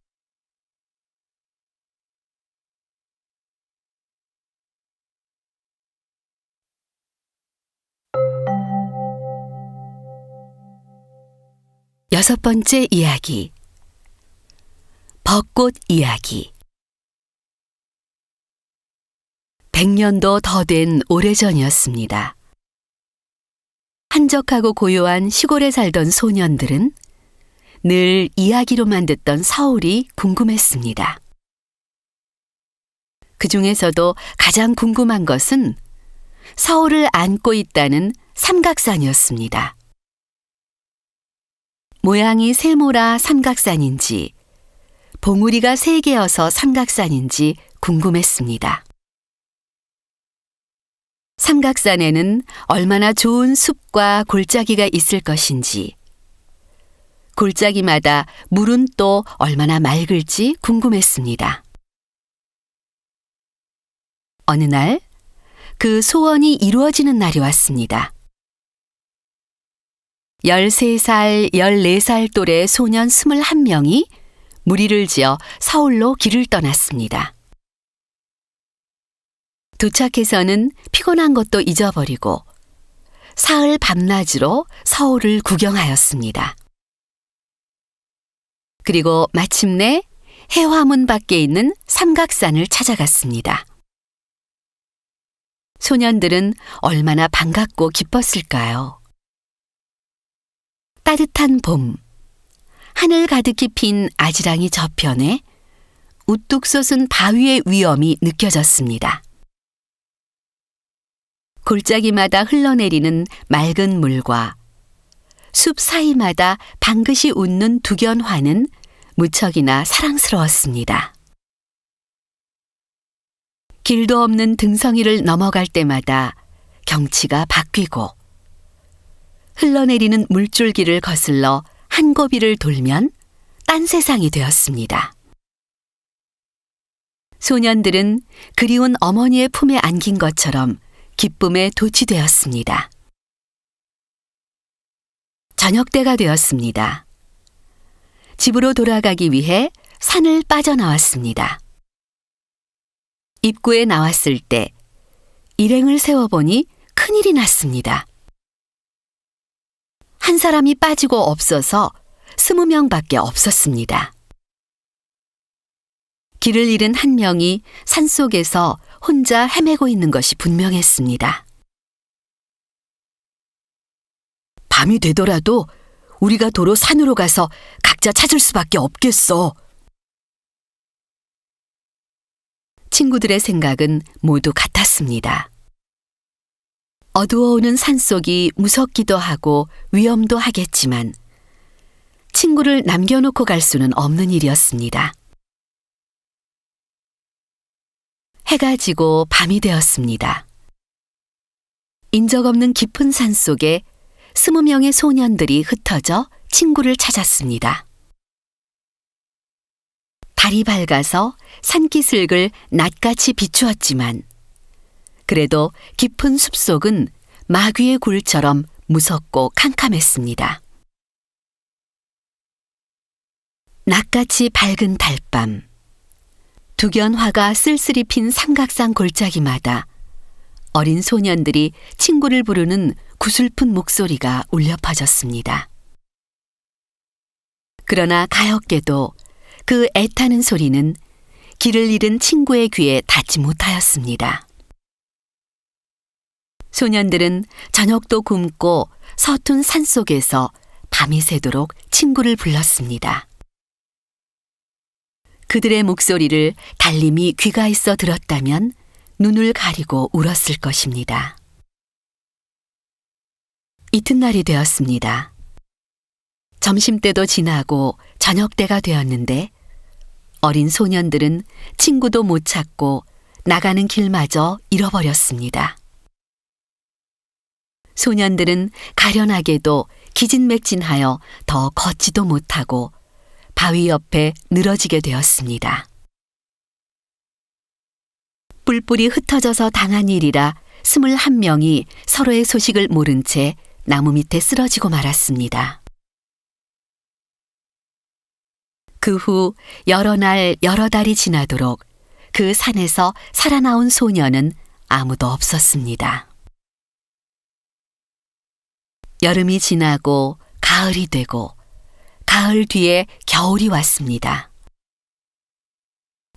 여섯 번째 이야기. 벚꽃 이야기. 100년도 더 된 오래전이었습니다. 한적하고 고요한 시골에 살던 소년들은 늘 이야기로만 듣던 서울이 궁금했습니다. 그 중에서도 가장 궁금한 것은 서울을 안고 있다는 삼각산이었습니다. 모양이 세모라 삼각산인지 봉우리가 3개여서 삼각산인지 궁금했습니다. 삼각산에는 얼마나 좋은 숲과 골짜기가 있을 것인지, 골짜기마다 물은 또 얼마나 맑을지 궁금했습니다. 어느 날, 그 소원이 이루어지는 날이 왔습니다. 13살, 14살 또래 소년 21명이 무리를 지어 서울로 길을 떠났습니다. 도착해서는 피곤한 것도 잊어버리고 사흘 밤낮으로 서울을 구경하였습니다. 그리고 마침내 해화문 밖에 있는 삼각산을 찾아갔습니다. 소년들은 얼마나 반갑고 기뻤을까요? 따뜻한 봄, 하늘 가득히 핀 아지랑이 저편에 우뚝 솟은 바위의 위엄이 느껴졌습니다. 골짜기마다 흘러내리는 맑은 물과 숲 사이마다 방긋이 웃는 두견화는 무척이나 사랑스러웠습니다. 길도 없는 등성이를 넘어갈 때마다 경치가 바뀌고 흘러내리는 물줄기를 거슬러 한 고비를 돌면 딴 세상이 되었습니다. 소년들은 그리운 어머니의 품에 안긴 것처럼 기쁨에 도취되었습니다. 저녁 때가 되었습니다. 집으로 돌아가기 위해 산을 빠져나왔습니다. 입구에 나왔을 때 일행을 세워보니 큰일이 났습니다. 한 사람이 빠지고 없어서 20명밖에 없었습니다. 길을 잃은 한 명이 산속에서 혼자 헤매고 있는 것이 분명했습니다. 밤이 되더라도 우리가 도로 산으로 가서 각자 찾을 수밖에 없겠어. 친구들의 생각은 모두 같았습니다. 어두워오는 산속이 무섭기도 하고 위험도 하겠지만 친구를 남겨놓고 갈 수는 없는 일이었습니다. 해가 지고 밤이 되었습니다. 인적 없는 깊은 산 속에 20명의 소년들이 흩어져 친구를 찾았습니다. 달이 밝아서 산기슭을 낫같이 비추었지만 그래도 깊은 숲속은 마귀의 굴처럼 무섭고 캄캄했습니다. 낫같이 밝은 달밤, 두견화가 쓸쓸히 핀 삼각산 골짜기마다 어린 소년들이 친구를 부르는 구슬픈 목소리가 울려 퍼졌습니다. 그러나 가엾게도 그 애타는 소리는 길을 잃은 친구의 귀에 닿지 못하였습니다. 소년들은 저녁도 굶고 서툰 산속에서 밤이 새도록 친구를 불렀습니다. 그들의 목소리를 달님이 귀가 있어 들었다면 눈을 가리고 울었을 것입니다. 이튿날이 되었습니다. 점심때도 지나고 저녁때가 되었는데 어린 소년들은 친구도 못 찾고 나가는 길마저 잃어버렸습니다. 소년들은 가련하게도 기진맥진하여 더 걷지도 못하고 바위 옆에 늘어지게 되었습니다. 뿔뿔이 흩어져서 당한 일이라 21명이 서로의 소식을 모른 채 나무 밑에 쓰러지고 말았습니다. 그 후 여러 날 여러 달이 지나도록 그 산에서 살아나온 소년은 아무도 없었습니다. 여름이 지나고 가을이 되고 가을 뒤에 겨울이 왔습니다.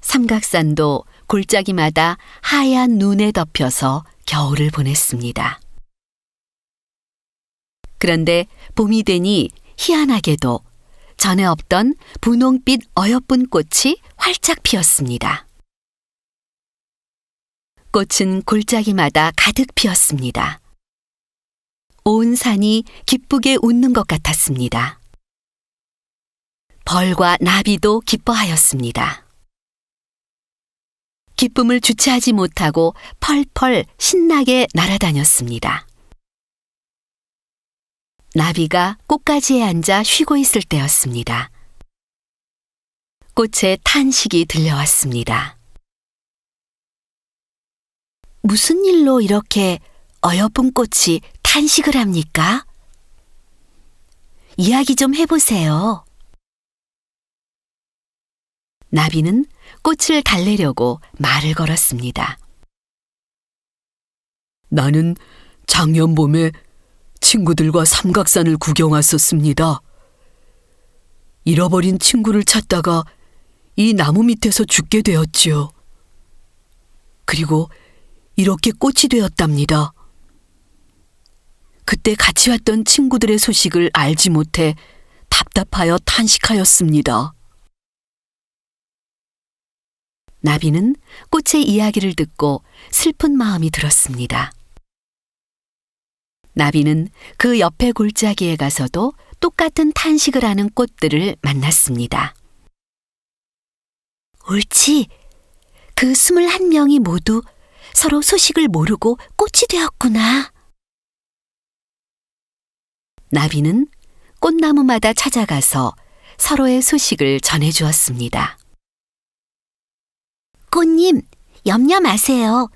삼각산도 골짜기마다 하얀 눈에 덮여서 겨울을 보냈습니다. 그런데 봄이 되니 희한하게도 전에 없던 분홍빛 어여쁜 꽃이 활짝 피었습니다. 꽃은 골짜기마다 가득 피었습니다. 온 산이 기쁘게 웃는 것 같았습니다. 벌과 나비도 기뻐하였습니다. 기쁨을 주체하지 못하고 펄펄 신나게 날아다녔습니다. 나비가 꽃가지에 앉아 쉬고 있을 때였습니다. 꽃의 탄식이 들려왔습니다. 무슨 일로 이렇게 어여쁜 꽃이 탄식을 합니까? 이야기 좀 해보세요. 나비는 꽃을 달래려고 말을 걸었습니다. 나는 작년 봄에 친구들과 삼각산을 구경 왔었습니다. 잃어버린 친구를 찾다가 이 나무 밑에서 죽게 되었지요. 그리고 이렇게 꽃이 되었답니다. 그때 같이 왔던 친구들의 소식을 알지 못해 답답하여 탄식하였습니다. 나비는 꽃의 이야기를 듣고 슬픈 마음이 들었습니다. 나비는 그 옆에 골짜기에 가서도 똑같은 탄식을 하는 꽃들을 만났습니다. 옳지. 그 21명이 모두 서로 소식을 모르고 꽃이 되었구나. 나비는 꽃나무마다 찾아가서 서로의 소식을 전해주었습니다. 꽃님, 염려 마세요.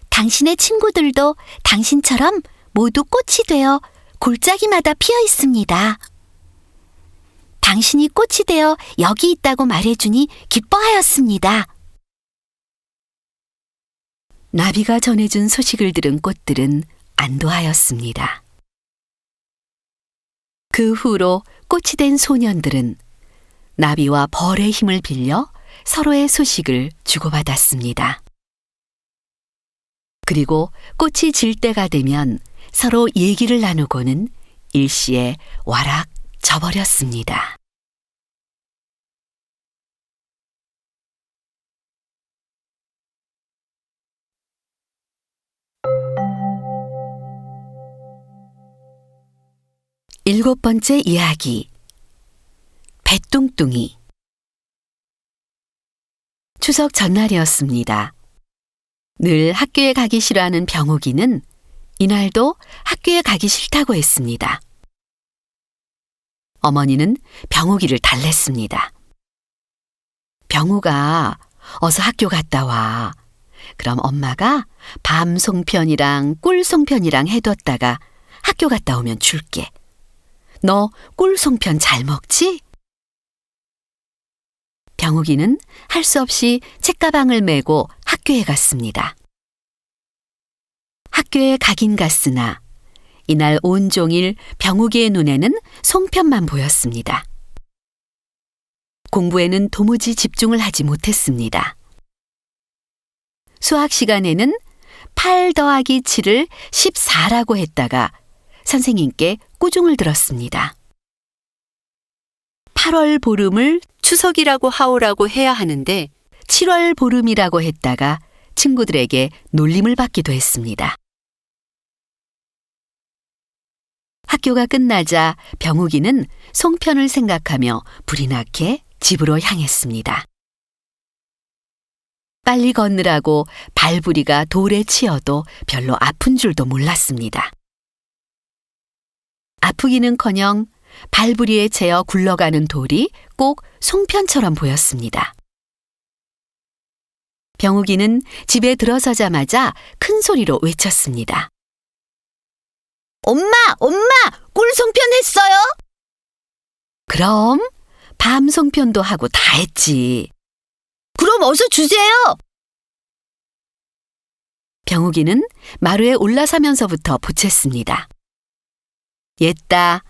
당신의 친구들도 당신처럼 모두 꽃이 되어 골짜기마다 피어 있습니다. 당신이 꽃이 되어 여기 있다고 말해주니 기뻐하였습니다. 나비가 전해준 소식을 들은 꽃들은 안도하였습니다. 그 후로 꽃이 된 소년들은 나비와 벌의 힘을 빌려 서로의 소식을 주고받았습니다. 그리고 꽃이 질 때가 되면 서로 얘기를 나누고는 일시에 와락 져버렸습니다. 일곱 번째 이야기. 배뚱뚱이. 추석 전날이었습니다. 늘 학교에 가기 싫어하는 병욱이는 이날도 학교에 가기 싫다고 했습니다. 어머니는 병욱이를 달랬습니다. 병욱아, 어서 학교 갔다 와. 그럼 엄마가 밤 송편이랑 꿀 송편이랑 해뒀다가 학교 갔다 오면 줄게. 너 꿀 송편 잘 먹지? 병욱이는 할 수 없이 책가방을 메고 학교에 갔습니다. 학교에 가긴 갔으나 이날 온종일 병욱이의 눈에는 송편만 보였습니다. 공부에는 도무지 집중을 하지 못했습니다. 수학 시간에는 8 더하기 7을 14라고 했다가 선생님께 꾸중을 들었습니다. 8월 보름을 추석이라고 하오라고 해야 하는데 7월 보름이라고 했다가 친구들에게 놀림을 받기도 했습니다. 학교가 끝나자 병욱이는 송편을 생각하며 불이 나게 집으로 향했습니다. 빨리 걷느라고 발부리가 돌에 치여도 별로 아픈 줄도 몰랐습니다. 아프기는커녕 발부리에 채어 굴러가는 돌이 꼭 송편처럼 보였습니다. 병욱이는 집에 들어서자마자 큰 소리로 외쳤습니다. 엄마, 꿀 송편 했어요? 그럼 밤 송편도 하고 다 했지. 그럼 어서 주세요. 병욱이는 마루에 올라서면서부터 보챘습니다. 옛다,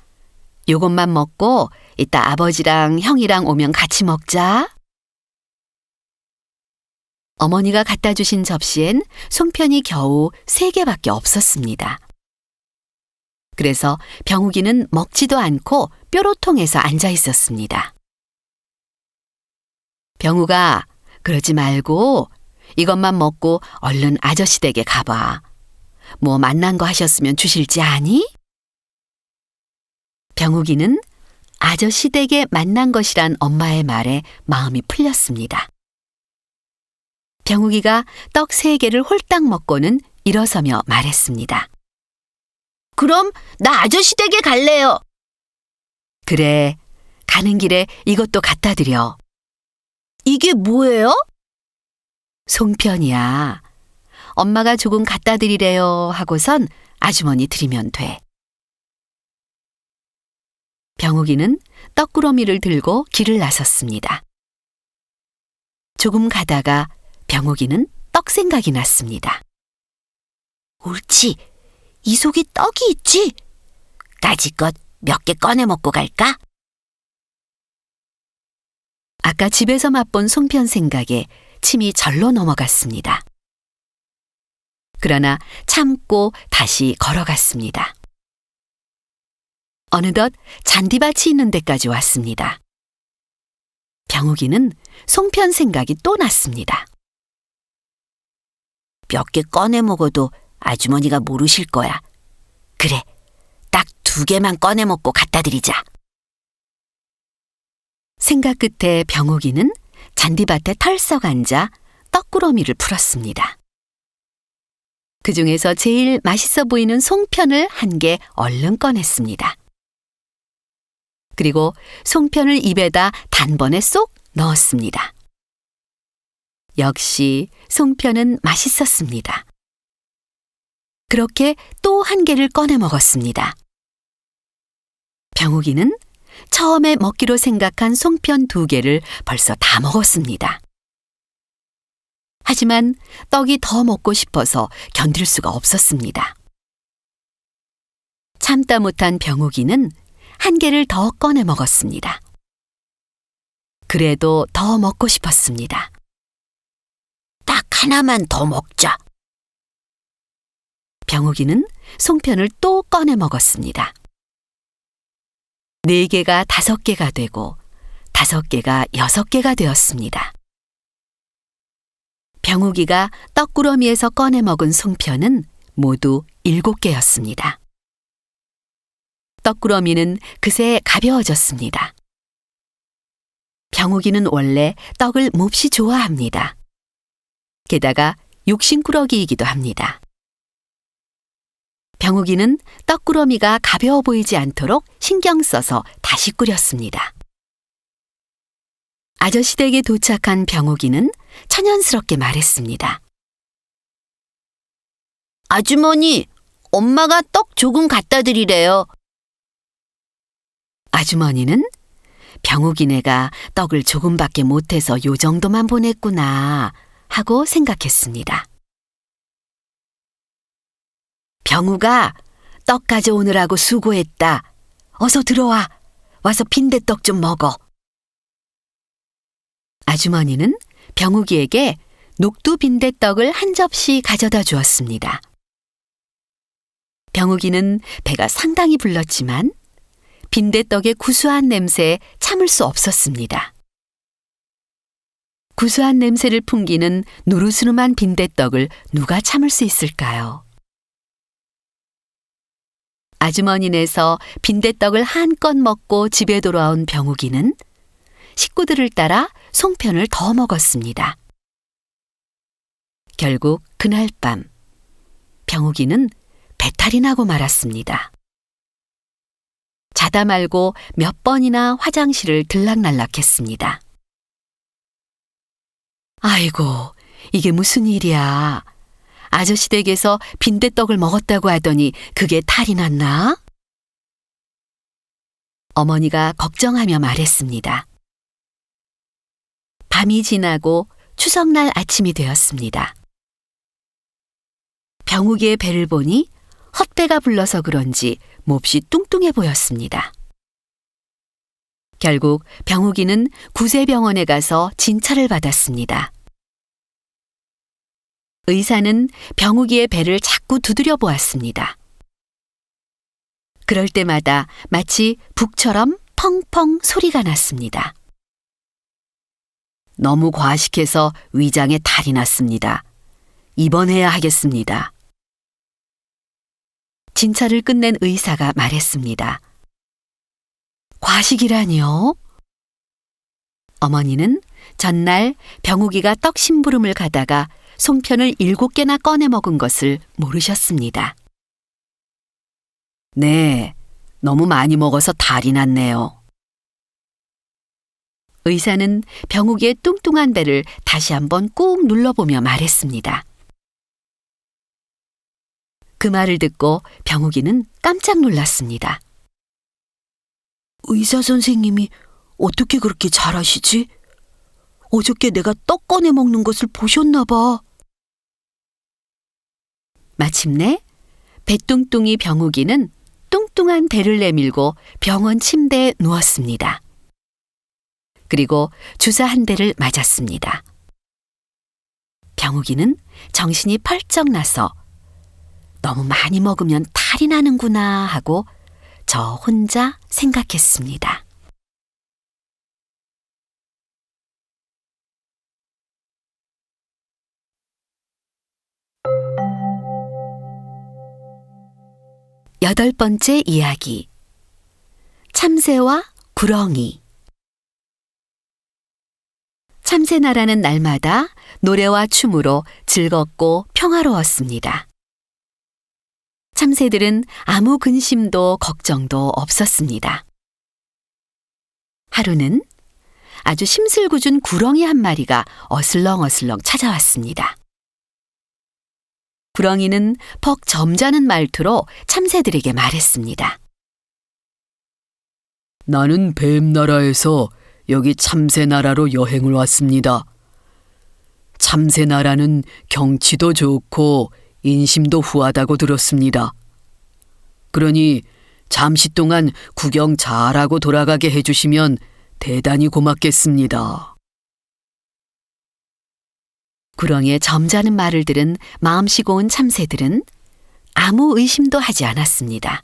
요것만 먹고 이따 아버지랑 형이랑 오면 같이 먹자. 어머니가 갖다 주신 접시엔 송편이 겨우 3개밖에 없었습니다. 그래서 병욱이는 먹지도 않고 뾰로통해서 앉아 있었습니다. 병욱아, 그러지 말고 이것만 먹고 얼른 아저씨 댁에 가봐. 뭐 만난 거 하셨으면 주실지 아니? 병욱이는 아저씨 댁에 만난 것이란 엄마의 말에 마음이 풀렸습니다. 병욱이가 떡 3개를 홀딱 먹고는 일어서며 말했습니다. 그럼 나 아저씨 댁에 갈래요. 그래, 가는 길에 이것도 갖다 드려. 이게 뭐예요? 송편이야. 엄마가 조금 갖다 드리래요 하고선 아주머니 드리면 돼. 병욱이는 떡꾸러미를 들고 길을 나섰습니다. 조금 가다가 병욱이는 떡 생각이 났습니다. 옳지, 이 속에 떡이 있지? 까짓것 몇 개 꺼내 먹고 갈까? 아까 집에서 맛본 송편 생각에 침이 절로 넘어갔습니다. 그러나 참고 다시 걸어갔습니다. 어느덧 잔디밭이 있는 데까지 왔습니다. 병욱이는 송편 생각이 또 났습니다. 몇 개 꺼내 먹어도 아주머니가 모르실 거야. 그래, 딱 2개만 꺼내 먹고 갖다 드리자. 생각 끝에 병욱이는 잔디밭에 털썩 앉아 떡꾸러미를 풀었습니다. 그 중에서 제일 맛있어 보이는 송편을 1개 얼른 꺼냈습니다. 그리고 송편을 입에다 단번에 쏙 넣었습니다. 역시 송편은 맛있었습니다. 그렇게 또 1개를 꺼내 먹었습니다. 병욱이는 처음에 먹기로 생각한 송편 2개를 벌써 다 먹었습니다. 하지만 떡이 더 먹고 싶어서 견딜 수가 없었습니다. 참다 못한 병욱이는 1개를 더 꺼내 먹었습니다. 그래도 더 먹고 싶었습니다. 딱 하나만 더 먹자. 병욱이는 송편을 또 꺼내 먹었습니다. 4개가 5개가 되고 5개가 6개가 되었습니다. 병욱이가 떡꾸러미에서 꺼내 먹은 송편은 모두 7개였습니다. 떡꾸러미는 그새 가벼워졌습니다. 병욱이는 원래 떡을 몹시 좋아합니다. 게다가 욕심꾸러기이기도 합니다. 병욱이는 떡꾸러미가 가벼워 보이지 않도록 신경 써서 다시 끓였습니다. 아저씨 댁에 도착한 병욱이는 천연스럽게 말했습니다. 아주머니, 엄마가 떡 조금 갖다 드리래요. 아주머니는 병욱이네가 떡을 조금밖에 못해서 요 정도만 보냈구나 하고 생각했습니다. 병욱아, 떡 가져오느라고 수고했다. 어서 들어와. 와서 빈대떡 좀 먹어. 아주머니는 병욱이에게 녹두 빈대떡을 한 접시 가져다 주었습니다. 병욱이는 배가 상당히 불렀지만 빈대떡의 구수한 냄새에 참을 수 없었습니다. 구수한 냄새를 풍기는 노르스름한 빈대떡을 누가 참을 수 있을까요? 아주머니네서 빈대떡을 한껏 먹고 집에 돌아온 병욱이는 식구들을 따라 송편을 더 먹었습니다. 결국 그날 밤 병욱이는 배탈이 나고 말았습니다. 자다 말고 몇 번이나 화장실을 들락날락했습니다. 아이고, 이게 무슨 일이야. 아저씨 댁에서 빈대떡을 먹었다고 하더니 그게 탈이 났나? 어머니가 걱정하며 말했습니다. 밤이 지나고 추석날 아침이 되었습니다. 병욱이의 배를 보니 헛배가 불러서 그런지 몹시 뚱뚱해 보였습니다. 결국 병욱이는 구세병원에 가서 진찰을 받았습니다. 의사는 병욱이의 배를 자꾸 두드려 보았습니다. 그럴 때마다 마치 북처럼 펑펑 소리가 났습니다. 너무 과식해서 위장에 탈이 났습니다. 입원해야 하겠습니다. 진찰을 끝낸 의사가 말했습니다. 과식이라니요? 어머니는 전날 병욱이가 떡 심부름을 가다가 송편을 7개나 꺼내 먹은 것을 모르셨습니다. 네, 너무 많이 먹어서 탈이 났네요. 의사는 병욱이의 뚱뚱한 배를 다시 한번 꾹 눌러보며 말했습니다. 그 말을 듣고 병욱이는 깜짝 놀랐습니다. 의사 선생님이 어떻게 그렇게 잘하시지? 어저께 내가 떡 꺼내 먹는 것을 보셨나 봐. 마침내 배뚱뚱이 병욱이는 뚱뚱한 배를 내밀고 병원 침대에 누웠습니다. 그리고 주사 1대를 맞았습니다. 병욱이는 정신이 펄쩍 나서 너무 많이 먹으면 탈이 나는구나 하고 저 혼자 생각했습니다. 여덟 번째 이야기. 참새와 구렁이. 참새나라는 날마다 노래와 춤으로 즐겁고 평화로웠습니다. 참새들은 아무 근심도 걱정도 없었습니다. 하루는 아주 심술궂은 구렁이 한 마리가 어슬렁어슬렁 찾아왔습니다. 구렁이는 퍽 점잖은 말투로 참새들에게 말했습니다. 나는 뱀나라에서 여기 참새나라로 여행을 왔습니다. 참새나라는 경치도 좋고 인심도 후하다고 들었습니다. 그러니 잠시 동안 구경 잘하고 돌아가게 해주시면 대단히 고맙겠습니다. 구렁이의 점잖은 말을 들은 마음씨고 온 참새들은 아무 의심도 하지 않았습니다.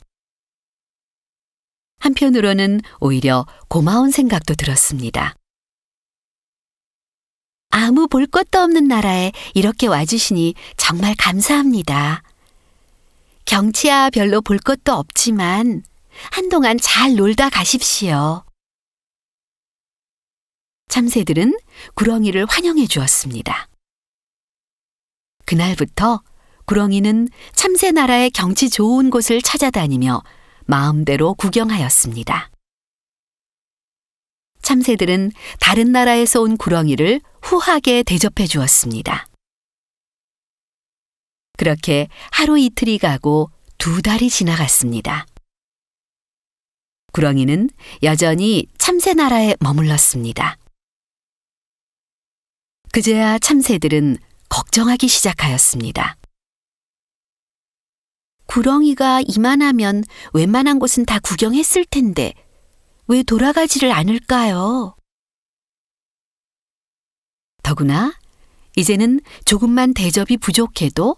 한편으로는 오히려 고마운 생각도 들었습니다. 아무 볼 것도 없는 나라에 이렇게 와주시니 정말 감사합니다. 경치야 별로 볼 것도 없지만 한동안 잘 놀다 가십시오. 참새들은 구렁이를 환영해 주었습니다. 그날부터 구렁이는 참새나라의 경치 좋은 곳을 찾아다니며 마음대로 구경하였습니다. 참새들은 다른 나라에서 온 구렁이를 후하게 대접해 주었습니다. 그렇게 하루 이틀이 가고 2달이 지나갔습니다. 구렁이는 여전히 참새나라에 머물렀습니다. 그제야 참새들은 걱정하기 시작하였습니다. 구렁이가 이만하면 웬만한 곳은 다 구경했을 텐데 왜 돌아가지를 않을까요? 더구나 이제는 조금만 대접이 부족해도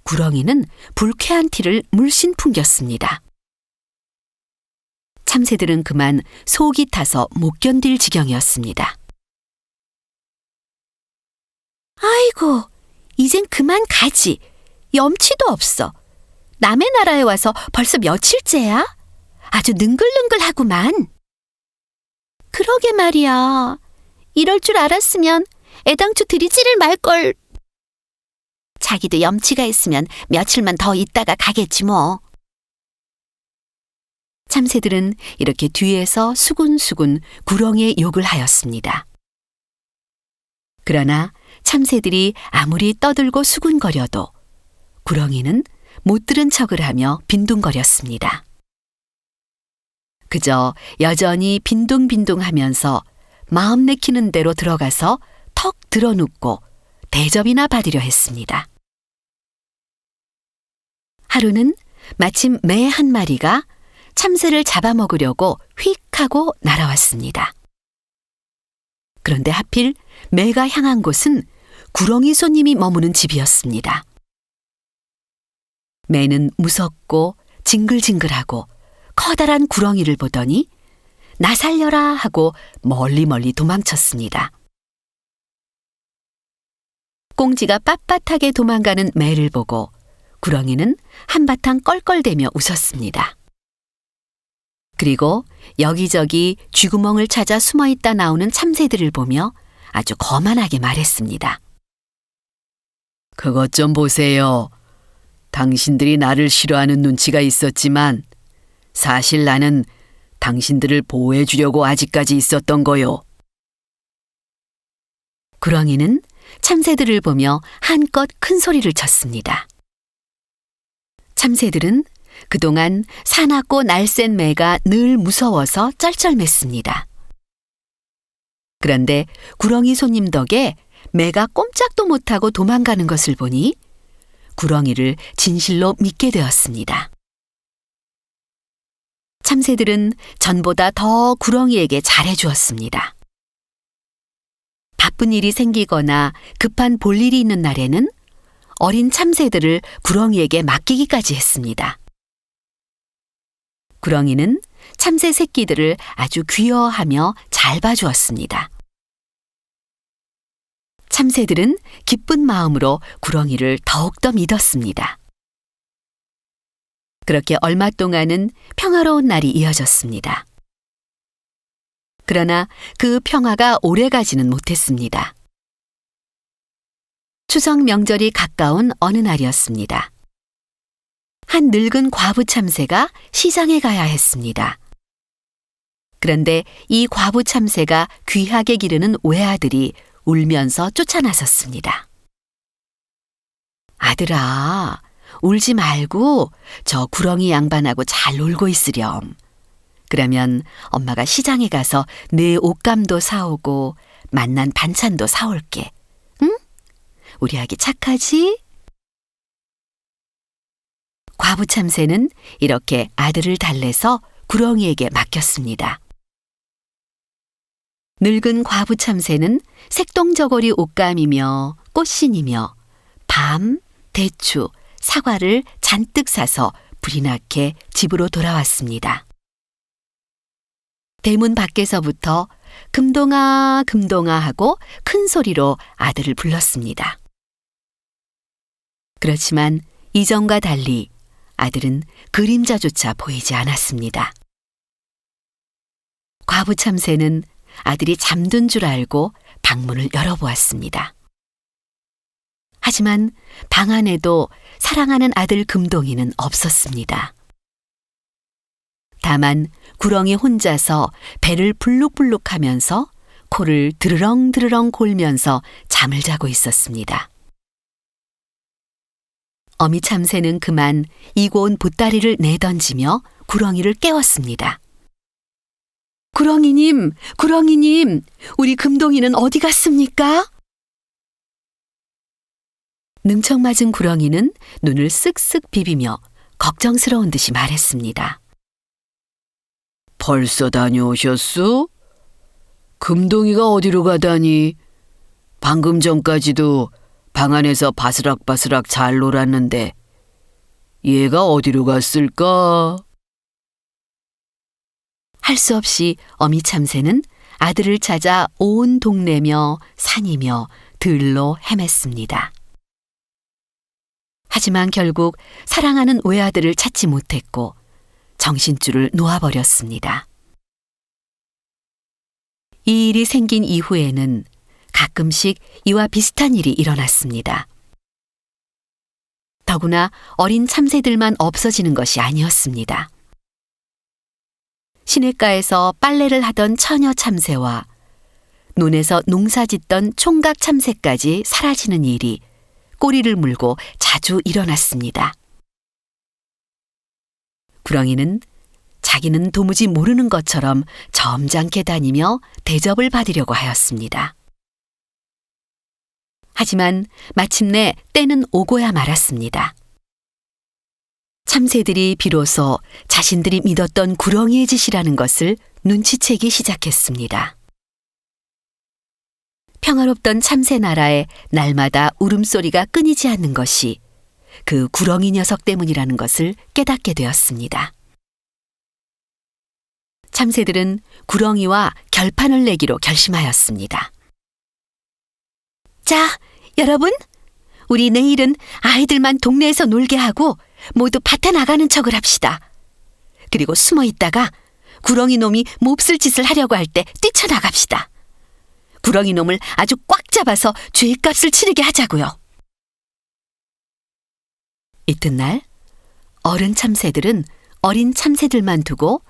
구렁이는 불쾌한 티를 물씬 풍겼습니다. 참새들은 그만 속이 타서 못 견딜 지경이었습니다. 아이고, 이젠 그만 가지. 염치도 없어. 남의 나라에 와서 벌써 며칠째야? 아주 능글능글하구만. 그러게 말이야. 이럴 줄 알았으면 애당초 들이지를 말걸. 자기도 염치가 있으면 며칠만 더 있다가 가겠지 뭐. 참새들은 이렇게 뒤에서 수군수군 구렁이의 욕을 하였습니다. 그러나 참새들이 아무리 떠들고 수군거려도 구렁이는 못 들은 척을 하며 빈둥거렸습니다. 그저 여전히 빈둥빈둥하면서 마음 내키는 대로 들어가서 턱 드러눕고 대접이나 받으려 했습니다. 하루는 마침 매 한 마리가 참새를 잡아먹으려고 휙 하고 날아왔습니다. 그런데 하필 매가 향한 곳은 구렁이 손님이 머무는 집이었습니다. 매는 무섭고 징글징글하고 커다란 구렁이를 보더니 나 살려라 하고 멀리 도망쳤습니다. 꽁지가 빳빳하게 도망가는 매를 보고 구렁이는 한바탕 껄껄대며 웃었습니다. 그리고 여기저기 쥐구멍을 찾아 숨어있다 나오는 참새들을 보며 아주 거만하게 말했습니다. 그것 좀 보세요. 당신들이 나를 싫어하는 눈치가 있었지만 사실 나는 당신들을 보호해 주려고 아직까지 있었던 거요. 구렁이는 참새들을 보며 한껏 큰 소리를 쳤습니다. 참새들은 그동안 사납고 날쌘 매가 늘 무서워서 쩔쩔맸습니다. 그런데 구렁이 손님 덕에 매가 꼼짝도 못하고 도망가는 것을 보니 구렁이를 진실로 믿게 되었습니다. 참새들은 전보다 더 구렁이에게 잘해주었습니다. 바쁜 일이 생기거나 급한 볼일이 있는 날에는 어린 참새들을 구렁이에게 맡기기까지 했습니다. 구렁이는 참새 새끼들을 아주 귀여워하며 잘 봐주었습니다. 참새들은 기쁜 마음으로 구렁이를 더욱더 믿었습니다. 그렇게 얼마 동안은 평화로운 날이 이어졌습니다. 그러나 그 평화가 오래가지는 못했습니다. 추석 명절이 가까운 어느 날이었습니다. 한 늙은 과부 참새가 시장에 가야 했습니다. 그런데 이 과부 참새가 귀하게 기르는 외아들이 울면서 쫓아나섰습니다. 아들아, 울지 말고 저 구렁이 양반하고 잘 놀고 있으렴. 그러면 엄마가 시장에 가서 내 옷감도 사오고 맛난 반찬도 사올게. 응? 우리 아기 착하지? 과부 참새는 이렇게 아들을 달래서 구렁이에게 맡겼습니다. 늙은 과부 참새는 색동저고리 옷감이며 꽃신이며 밤, 대추, 사과를 잔뜩 사서 불이 나게 집으로 돌아왔습니다. 대문 밖에서부터 금동아 금동아 하고 큰 소리로 아들을 불렀습니다. 그렇지만 이전과 달리 아들은 그림자조차 보이지 않았습니다. 과부 참새는 아들이 잠든 줄 알고 방문을 열어보았습니다. 하지만 방 안에도 사랑하는 아들 금동이는 없었습니다. 다만 구렁이 혼자서 배를 불룩불룩하면서 코를 드르렁드르렁 골면서 잠을 자고 있었습니다. 어미 참새는 그만 이고온 보따리를 내던지며 구렁이를 깨웠습니다. 구렁이님, 구렁이님, 우리 금동이는 어디 갔습니까? 능청맞은 구렁이는 눈을 쓱쓱 비비며 걱정스러운 듯이 말했습니다. 벌써 다녀오셨소? 금동이가 어디로 가다니? 방금 전까지도 방 안에서 바스락바스락 잘 놀았는데 얘가 어디로 갔을까? 할 수 없이 어미 참새는 아들을 찾아 온 동네며 산이며 들로 헤맸습니다. 하지만 결국 사랑하는 외아들을 찾지 못했고 정신줄을 놓아버렸습니다. 이 일이 생긴 이후에는 가끔씩 이와 비슷한 일이 일어났습니다. 더구나 어린 참새들만 없어지는 것이 아니었습니다. 시냇가에서 빨래를 하던 처녀 참새와 논에서 농사짓던 총각 참새까지 사라지는 일이 꼬리를 물고 자주 일어났습니다. 구렁이는 자기는 도무지 모르는 것처럼 점잖게 다니며 대접을 받으려고 하였습니다. 하지만 마침내 때는 오고야 말았습니다. 참새들이 비로소 자신들이 믿었던 구렁이의 짓이라는 것을 눈치채기 시작했습니다. 평화롭던 참새 나라에 날마다 울음소리가 끊이지 않는 것이 그 구렁이 녀석 때문이라는 것을 깨닫게 되었습니다. 참새들은 구렁이와 결판을 내기로 결심하였습니다. 자, 여러분, 우리 내일은 아이들만 동네에서 놀게 하고 모두 밭에 나가는 척을 합시다. 그리고 숨어 있다가 구렁이 놈이 몹쓸 짓을 하려고 할 때 뛰쳐나갑시다. 구렁이 놈을 아주 꽉 잡아서 죄값을 치르게 하자고요. 이튿날 어른 참새들은 어린 참새들만 두고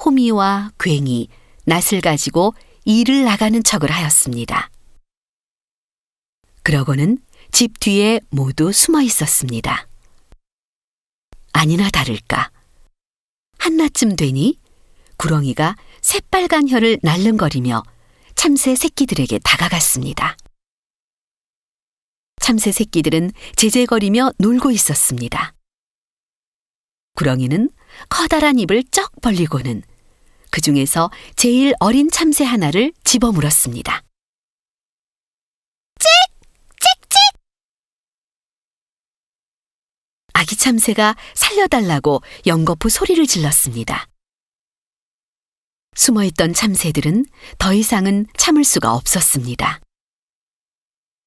호미와 괭이, 낫을 가지고 일을 나가는 척을 하였습니다. 그러고는 집 뒤에 모두 숨어 있었습니다. 아니나 다를까. 한낮쯤 되니 구렁이가 새빨간 혀를 날름거리며 참새 새끼들에게 다가갔습니다. 참새 새끼들은 제재거리며 놀고 있었습니다. 구렁이는 커다란 입을 쩍 벌리고는 그 중에서 제일 어린 참새 하나를 집어물었습니다. 아기 참새가 살려달라고 연거푸 소리를 질렀습니다. 숨어있던 참새들은 더 이상은 참을 수가 없었습니다.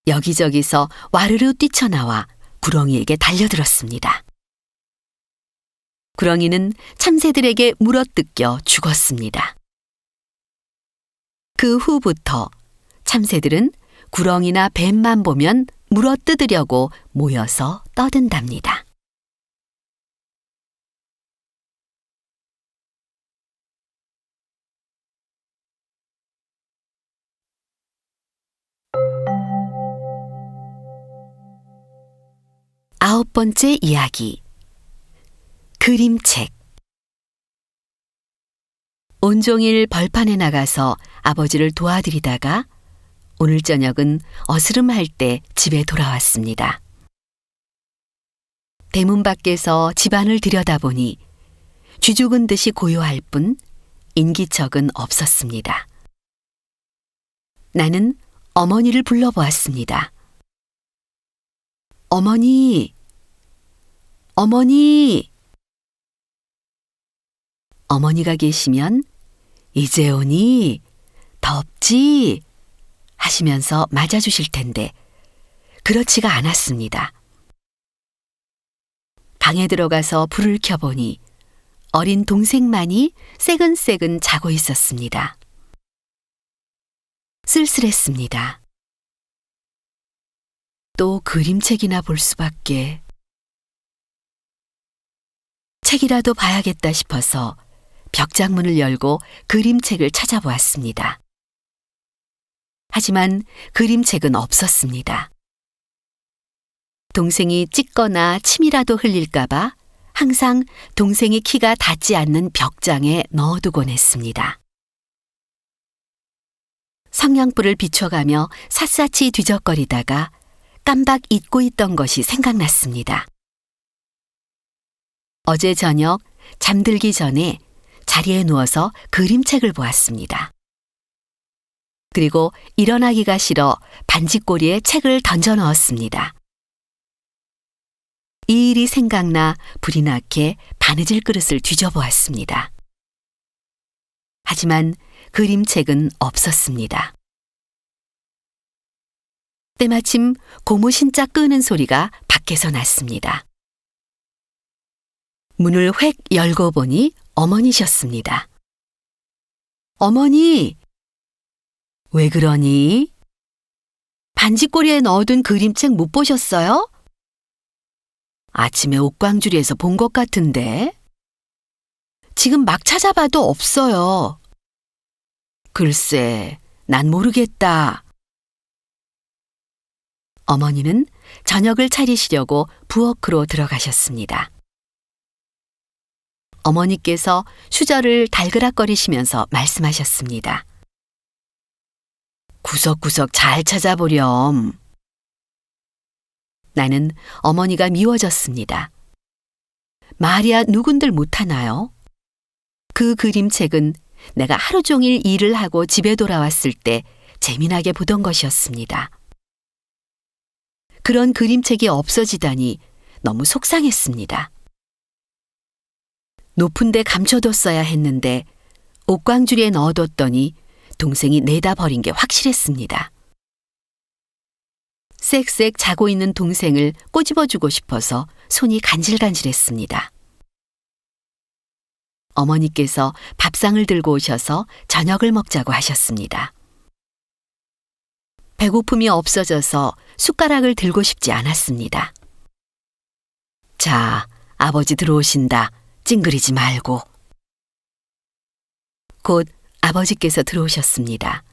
여기저기서 와르르 뛰쳐나와 구렁이에게 달려들었습니다. 구렁이는 참새들에게 물어뜯겨 죽었습니다. 그 후부터 참새들은 구렁이나 뱀만 보면 물어뜯으려고 모여서 떠든답니다. 아홉 번째 이야기. 그림책. 온종일 벌판에 나가서 아버지를 도와드리다가 오늘 저녁은 어스름할 때 집에 돌아왔습니다. 대문 밖에서 집안을 들여다보니 쥐죽은 듯이 고요할 뿐 인기척은 없었습니다. 나는 어머니를 불러보았습니다. 어머니, 어머니. 어머니가 계시면 이제 오니 덥지 하시면서 맞아주실 텐데 그렇지가 않았습니다. 방에 들어가서 불을 켜보니 어린 동생만이 새근새근 자고 있었습니다. 쓸쓸했습니다. 또 그림책이나 볼 수밖에. 책이라도 봐야겠다 싶어서 벽장문을 열고 그림책을 찾아보았습니다. 하지만 그림책은 없었습니다. 동생이 찢거나 침이라도 흘릴까봐 항상 동생의 키가 닿지 않는 벽장에 넣어두곤 했습니다. 성냥불을 비춰가며 샅샅이 뒤적거리다가 깜박 잊고 있던 것이 생각났습니다. 어제 저녁 잠들기 전에 자리에 누워서 그림책을 보았습니다. 그리고 일어나기가 싫어 반지꼬리에 책을 던져 넣었습니다. 이 일이 생각나 불이 나게 바느질 그릇을 뒤져보았습니다. 하지만 그림책은 없었습니다. 때마침 고무 신자 끄는 소리가 밖에서 났습니다. 문을 획 열고 보니 어머니셨습니다. 어머니! 왜 그러니? 반지꼬리에 넣어둔 그림책 못 보셨어요? 아침에 옥광주리에서 본 것 같은데. 지금 막 찾아봐도 없어요. 글쎄, 난 모르겠다. 어머니는 저녁을 차리시려고 부엌으로 들어가셨습니다. 어머니께서 수저를 달그락거리시면서 말씀하셨습니다. 구석구석 잘 찾아보렴. 나는 어머니가 미워졌습니다. 말이야 누군들 못하나요? 그 그림책은 내가 하루 종일 일을 하고 집에 돌아왔을 때 재미나게 보던 것이었습니다. 그런 그림책이 없어지다니 너무 속상했습니다. 높은 데 감춰뒀어야 했는데 옥광주리에 넣어뒀더니 동생이 내다 버린 게 확실했습니다. 쌕쌕 자고 있는 동생을 꼬집어주고 싶어서 손이 간질간질했습니다. 어머니께서 밥상을 들고 오셔서 저녁을 먹자고 하셨습니다. 배고픔이 없어져서 숟가락을 들고 싶지 않았습니다. 자, 아버지 들어오신다. 찡그리지 말고. 곧 아버지께서 들어오셨습니다.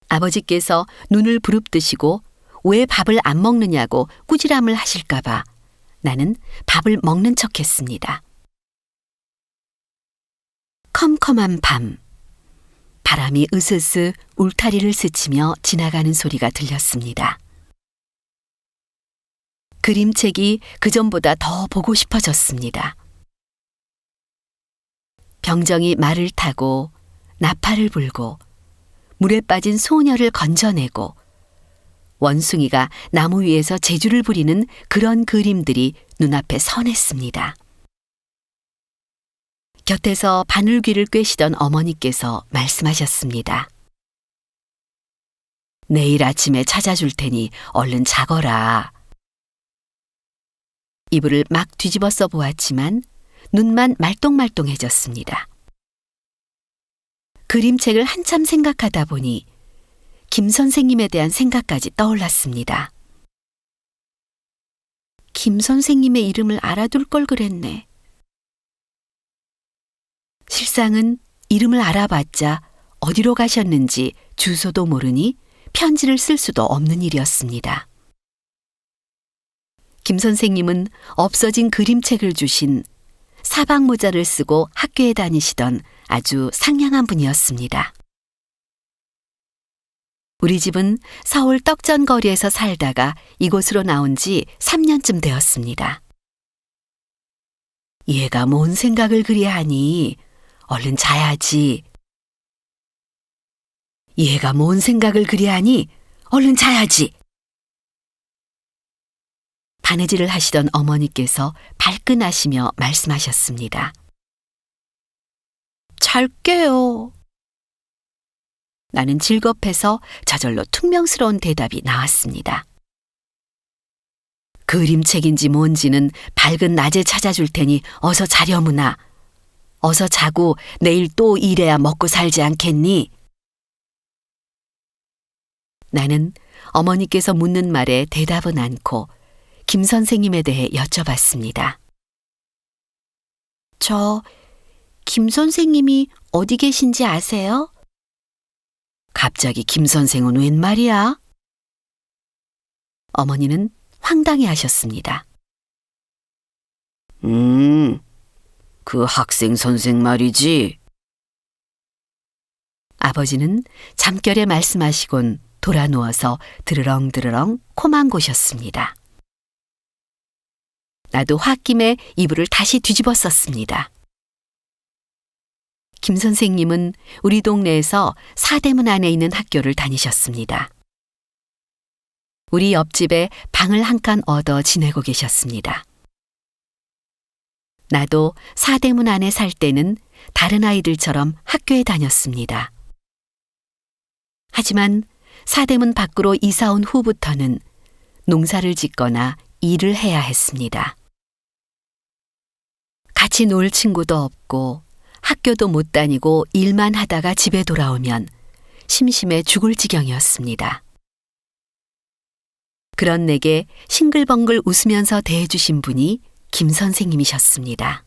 아버지께서 눈을 부릅뜨시고 왜 밥을 안 먹느냐고 꾸지람을 하실까봐 나는 밥을 먹는 척했습니다. 컴컴한 밤, 바람이 으스스 울타리를 스치며 지나가는 소리가 들렸습니다. 그림책이 그전보다 더 보고 싶어졌습니다. 병정이 말을 타고 나팔을 불고 물에 빠진 소녀를 건져내고 원숭이가 나무 위에서 재주를 부리는 그런 그림들이 눈앞에 선했습니다. 곁에서 바늘귀를 꿰시던 어머니께서 말씀하셨습니다. 내일 아침에 찾아줄 테니 얼른 자거라. 이불을 막 뒤집어 써 보았지만 눈만 말똥말똥해졌습니다. 그림책을 한참 생각하다 보니 김 선생님에 대한 생각까지 떠올랐습니다. 김 선생님의 이름을 알아둘 걸 그랬네. 실상은 이름을 알아봤자 어디로 가셨는지 주소도 모르니 편지를 쓸 수도 없는 일이었습니다. 김 선생님은 없어진 그림책을 주신 사방 모자를 쓰고 학교에 다니시던 아주 상냥한 분이었습니다. 우리 집은 서울 떡전거리에서 살다가 이곳으로 나온 지 3년쯤 되었습니다. 얘가 뭔 생각을 그리 하니? 얼른 자야지. 얘가 뭔 생각을 그리 하니? 얼른 자야지. 바느질을 하시던 어머니께서 발끈하시며 말씀하셨습니다. 잘게요. 나는 질겁해서 저절로 퉁명스러운 대답이 나왔습니다. 그림책인지 뭔지는 밝은 낮에 찾아줄 테니 어서 자려무나. 어서 자고 내일 또 일해야 먹고 살지 않겠니? 나는 어머니께서 묻는 말에 대답은 않고 김 선생님에 대해 여쭤봤습니다. 저 김 선생님이 어디 계신지 아세요? 갑자기 김 선생은 웬 말이야? 어머니는 황당해 하셨습니다. 그 학생 선생 말이지. 아버지는 잠결에 말씀하시곤 돌아 누워서 드르렁드르렁 코만 고셨습니다. 나도 홧김에 이불을 다시 뒤집어 썼습니다. 김 선생님은 우리 동네에서 사대문 안에 있는 학교를 다니셨습니다. 우리 옆집에 방을 한 칸 얻어 지내고 계셨습니다. 나도 사대문 안에 살 때는 다른 아이들처럼 학교에 다녔습니다. 하지만 사대문 밖으로 이사 온 후부터는 농사를 짓거나 일을 해야 했습니다. 같이 놀 친구도 없고 학교도 못 다니고 일만 하다가 집에 돌아오면 심심해 죽을 지경이었습니다. 그런 내게 싱글벙글 웃으면서 대해주신 분이 김 선생님이셨습니다.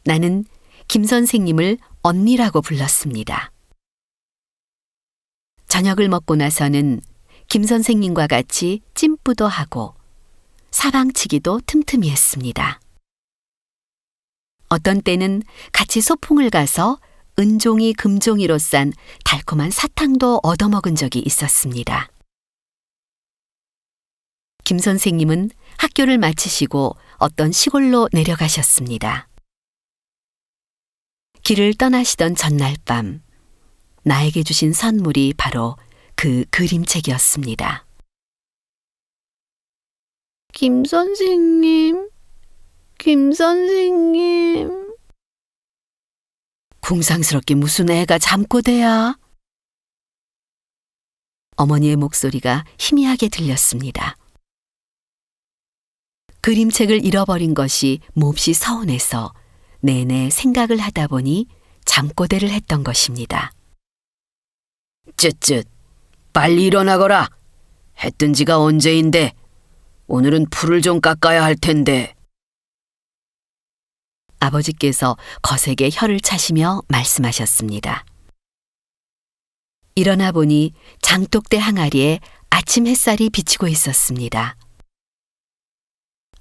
나는 김 선생님을 언니라고 불렀습니다. 저녁을 먹고 나서는 김 선생님과 같이 찜부도 하고 사방치기도 틈틈이 했습니다. 어떤 때는 같이 소풍을 가서 은종이 금종이로 싼 달콤한 사탕도 얻어먹은 적이 있었습니다. 김 선생님은 학교를 마치시고 어떤 시골로 내려가셨습니다. 길을 떠나시던 전날 밤, 나에게 주신 선물이 바로 그 그림책이었습니다. 김 선생님, 김 선생님. 궁상스럽게 무슨 애가 잠꼬대야? 어머니의 목소리가 희미하게 들렸습니다. 그림책을 잃어버린 것이 몹시 서운해서 내내 생각을 하다 보니 잠꼬대를 했던 것입니다. 쯧쯧, 빨리 일어나거라. 해 뜬 지가 언제인데 오늘은 풀을 좀 깎아야 할 텐데. 아버지께서 거세게 혀를 차시며 말씀하셨습니다. 일어나 보니 장독대 항아리에 아침 햇살이 비치고 있었습니다.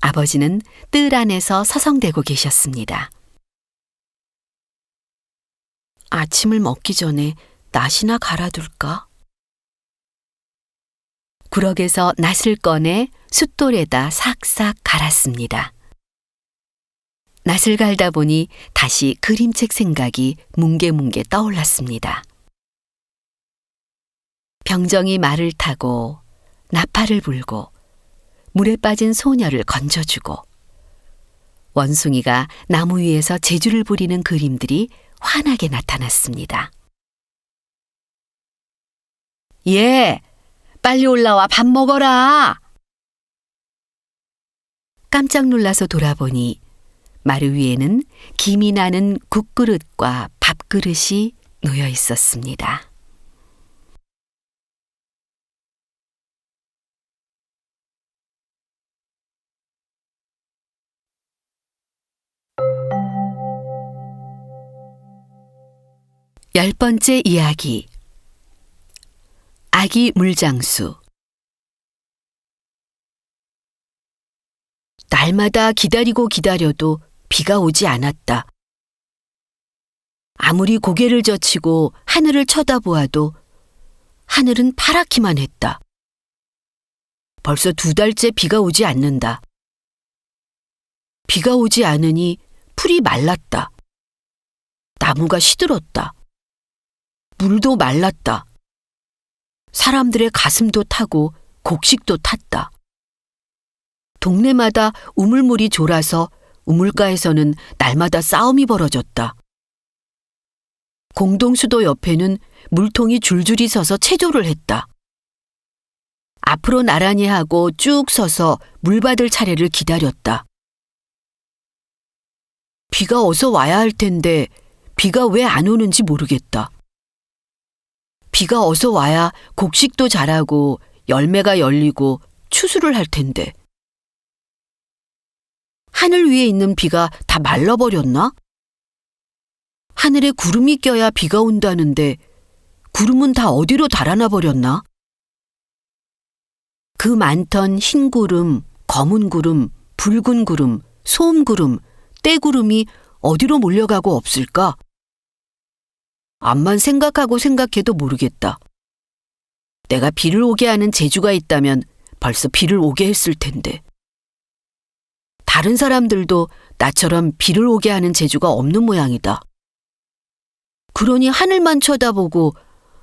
아버지는 뜰 안에서 서성대고 계셨습니다. 아침을 먹기 전에 낫이나 갈아둘까? 구럭에서 낫을 꺼내 숫돌에다 싹싹 갈았습니다. 낫을 갈다 보니 다시 그림책 생각이 뭉게뭉게 떠올랐습니다. 병정이 말을 타고 나팔을 불고 물에 빠진 소녀를 건져주고 원숭이가 나무 위에서 재주를 부리는 그림들이 환하게 나타났습니다. 예, 빨리 올라와 밥 먹어라. 깜짝 놀라서 돌아보니 마루 위에는 김이 나는 국그릇과 밥그릇이 놓여 있었습니다. 열 번째 이야기. 아기 물장수. 날마다 기다리고 기다려도 비가 오지 않았다. 아무리 고개를 젖히고 하늘을 쳐다보아도 하늘은 파랗기만 했다. 벌써 2달째 비가 오지 않는다. 비가 오지 않으니 풀이 말랐다. 나무가 시들었다. 물도 말랐다. 사람들의 가슴도 타고 곡식도 탔다. 동네마다 우물물이 졸아서 우물가에서는 날마다 싸움이 벌어졌다. 공동수도 옆에는 물통이 줄줄이 서서 체조를 했다. 앞으로 나란히 하고 쭉 서서 물 받을 차례를 기다렸다. 비가 어서 와야 할 텐데 비가 왜 안 오는지 모르겠다. 비가 어서 와야 곡식도 자라고 열매가 열리고 추수를 할 텐데. 하늘 위에 있는 비가 다 말라버렸나? 하늘에 구름이 껴야 비가 온다는데 구름은 다 어디로 달아나 버렸나? 그 많던 흰 구름, 검은 구름, 붉은 구름, 소음구름, 떼구름이 어디로 몰려가고 없을까? 암만 생각하고 생각해도 모르겠다. 내가 비를 오게 하는 재주가 있다면 벌써 비를 오게 했을 텐데. 다른 사람들도 나처럼 비를 오게 하는 재주가 없는 모양이다. 그러니 하늘만 쳐다보고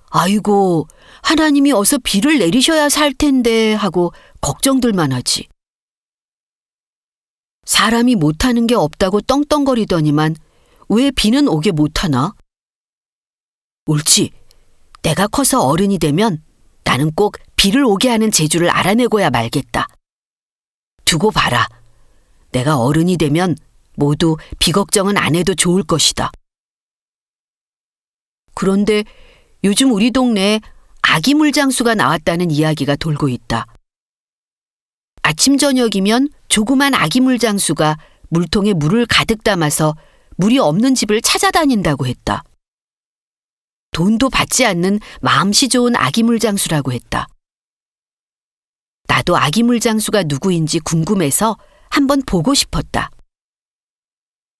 아이고 하나님이 어서 비를 내리셔야 살 텐데 하고 걱정들만 하지. 사람이 못하는 게 없다고 떵떵거리더니만 왜 비는 오게 못하나? 옳지. 내가 커서 어른이 되면 나는 꼭 비를 오게 하는 재주를 알아내고야 말겠다. 두고 봐라. 내가 어른이 되면 모두 비 걱정은 안 해도 좋을 것이다. 그런데 요즘 우리 동네에 아기 물장수가 나왔다는 이야기가 돌고 있다. 아침 저녁이면 조그만 아기 물장수가 물통에 물을 가득 담아서 물이 없는 집을 찾아다닌다고 했다. 돈도 받지 않는 마음씨 좋은 아기 물장수라고 했다. 나도 아기 물장수가 누구인지 궁금해서 한번 보고 싶었다.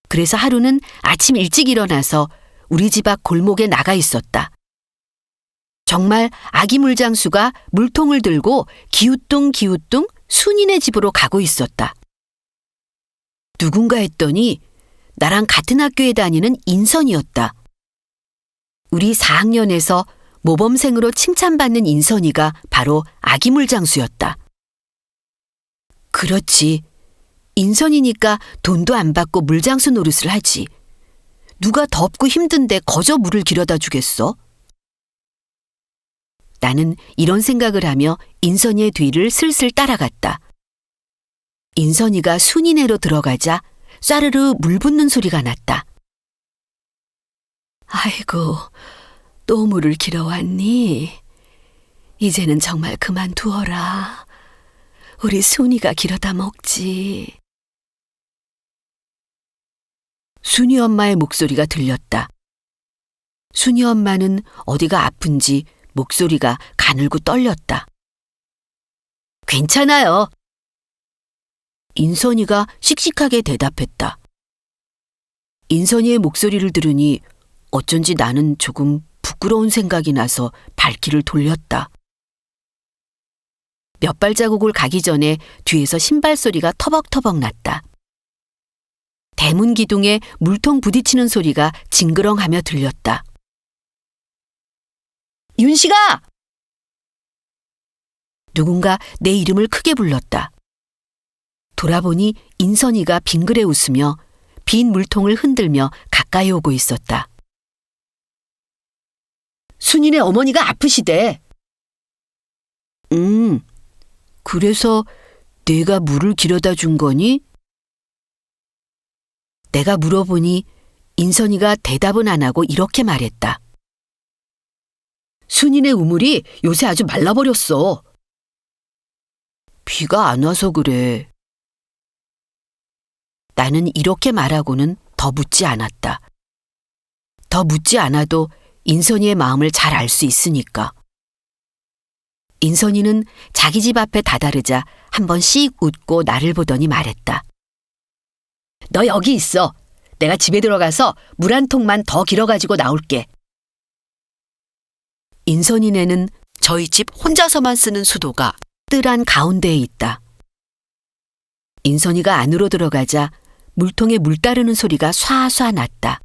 그래서 하루는 아침 일찍 일어나서 우리 집 앞 골목에 나가 있었다. 정말 아기 물장수가 물통을 들고 기우뚱기우뚱 순이네 집으로 가고 있었다. 누군가 했더니 나랑 같은 학교에 다니는 인선이었다. 우리 4학년에서 모범생으로 칭찬받는 인선이가 바로 아기 물장수였다. 그렇지. 인선이니까 돈도 안 받고 물장수 노릇을 하지. 누가 덥고 힘든데 거저 물을 길어다 주겠어? 나는 이런 생각을 하며 인선이의 뒤를 슬슬 따라갔다. 인선이가 순이네로 들어가자 쏴르르 물 붓는 소리가 났다. 아이고, 또 물을 길어왔니? 이제는 정말 그만두어라. 우리 순이가 길어다 먹지. 순이 엄마의 목소리가 들렸다. 순이 엄마는 어디가 아픈지 목소리가 가늘고 떨렸다. 괜찮아요. 인선이가 씩씩하게 대답했다. 인선이의 목소리를 들으니 어쩐지 나는 조금 부끄러운 생각이 나서 발길을 돌렸다. 몇 발자국을 가기 전에 뒤에서 신발 소리가 터벅터벅 났다. 대문 기둥에 물통 부딪히는 소리가 징그렁하며 들렸다. 윤식아! 누군가 내 이름을 크게 불렀다. 돌아보니 인선이가 빙그레 웃으며 빈 물통을 흔들며 가까이 오고 있었다. 순이네 어머니가 아프시대. 그래서 내가 물을 길어다 준 거니? 내가 물어보니 인선이가 대답은 안 하고 이렇게 말했다. 순이네 우물이 요새 아주 말라버렸어. 비가 안 와서 그래. 나는 이렇게 말하고는 더 묻지 않았다. 더 묻지 않아도 인선이의 마음을 잘 알 수 있으니까. 인선이는 자기 집 앞에 다다르자 한번 씩 웃고 나를 보더니 말했다. 너 여기 있어. 내가 집에 들어가서 물 한 통만 더 길어가지고 나올게. 인선이네는 저희 집 혼자서만 쓰는 수도가 뜰 안 가운데에 있다. 인선이가 안으로 들어가자 물통에 물 따르는 소리가 쏴쏴 났다.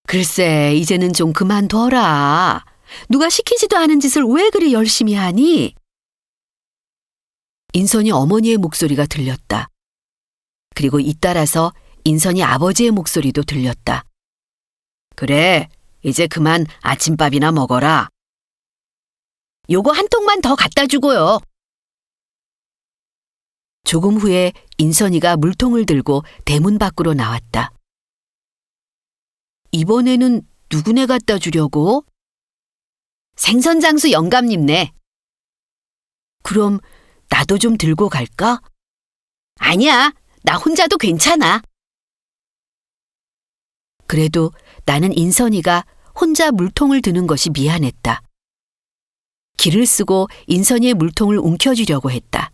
글쎄, 이제는 좀 그만둬라. 누가 시키지도 않은 짓을 왜 그리 열심히 하니? 인선이 어머니의 목소리가 들렸다. 그리고 잇따라서 인선이 아버지의 목소리도 들렸다. 그래, 이제 그만 아침밥이나 먹어라. 요거 한 통만 더 갖다 주고요. 조금 후에 인선이가 물통을 들고 대문 밖으로 나왔다. 이번에는 누구네 갖다 주려고? 생선장수 영감님네. 그럼 나도 좀 들고 갈까? 아니야, 나 혼자도 괜찮아. 그래도 나는 인선이가 혼자 물통을 드는 것이 미안했다. 길을 쓰고 인선이의 물통을 움켜쥐려고 했다.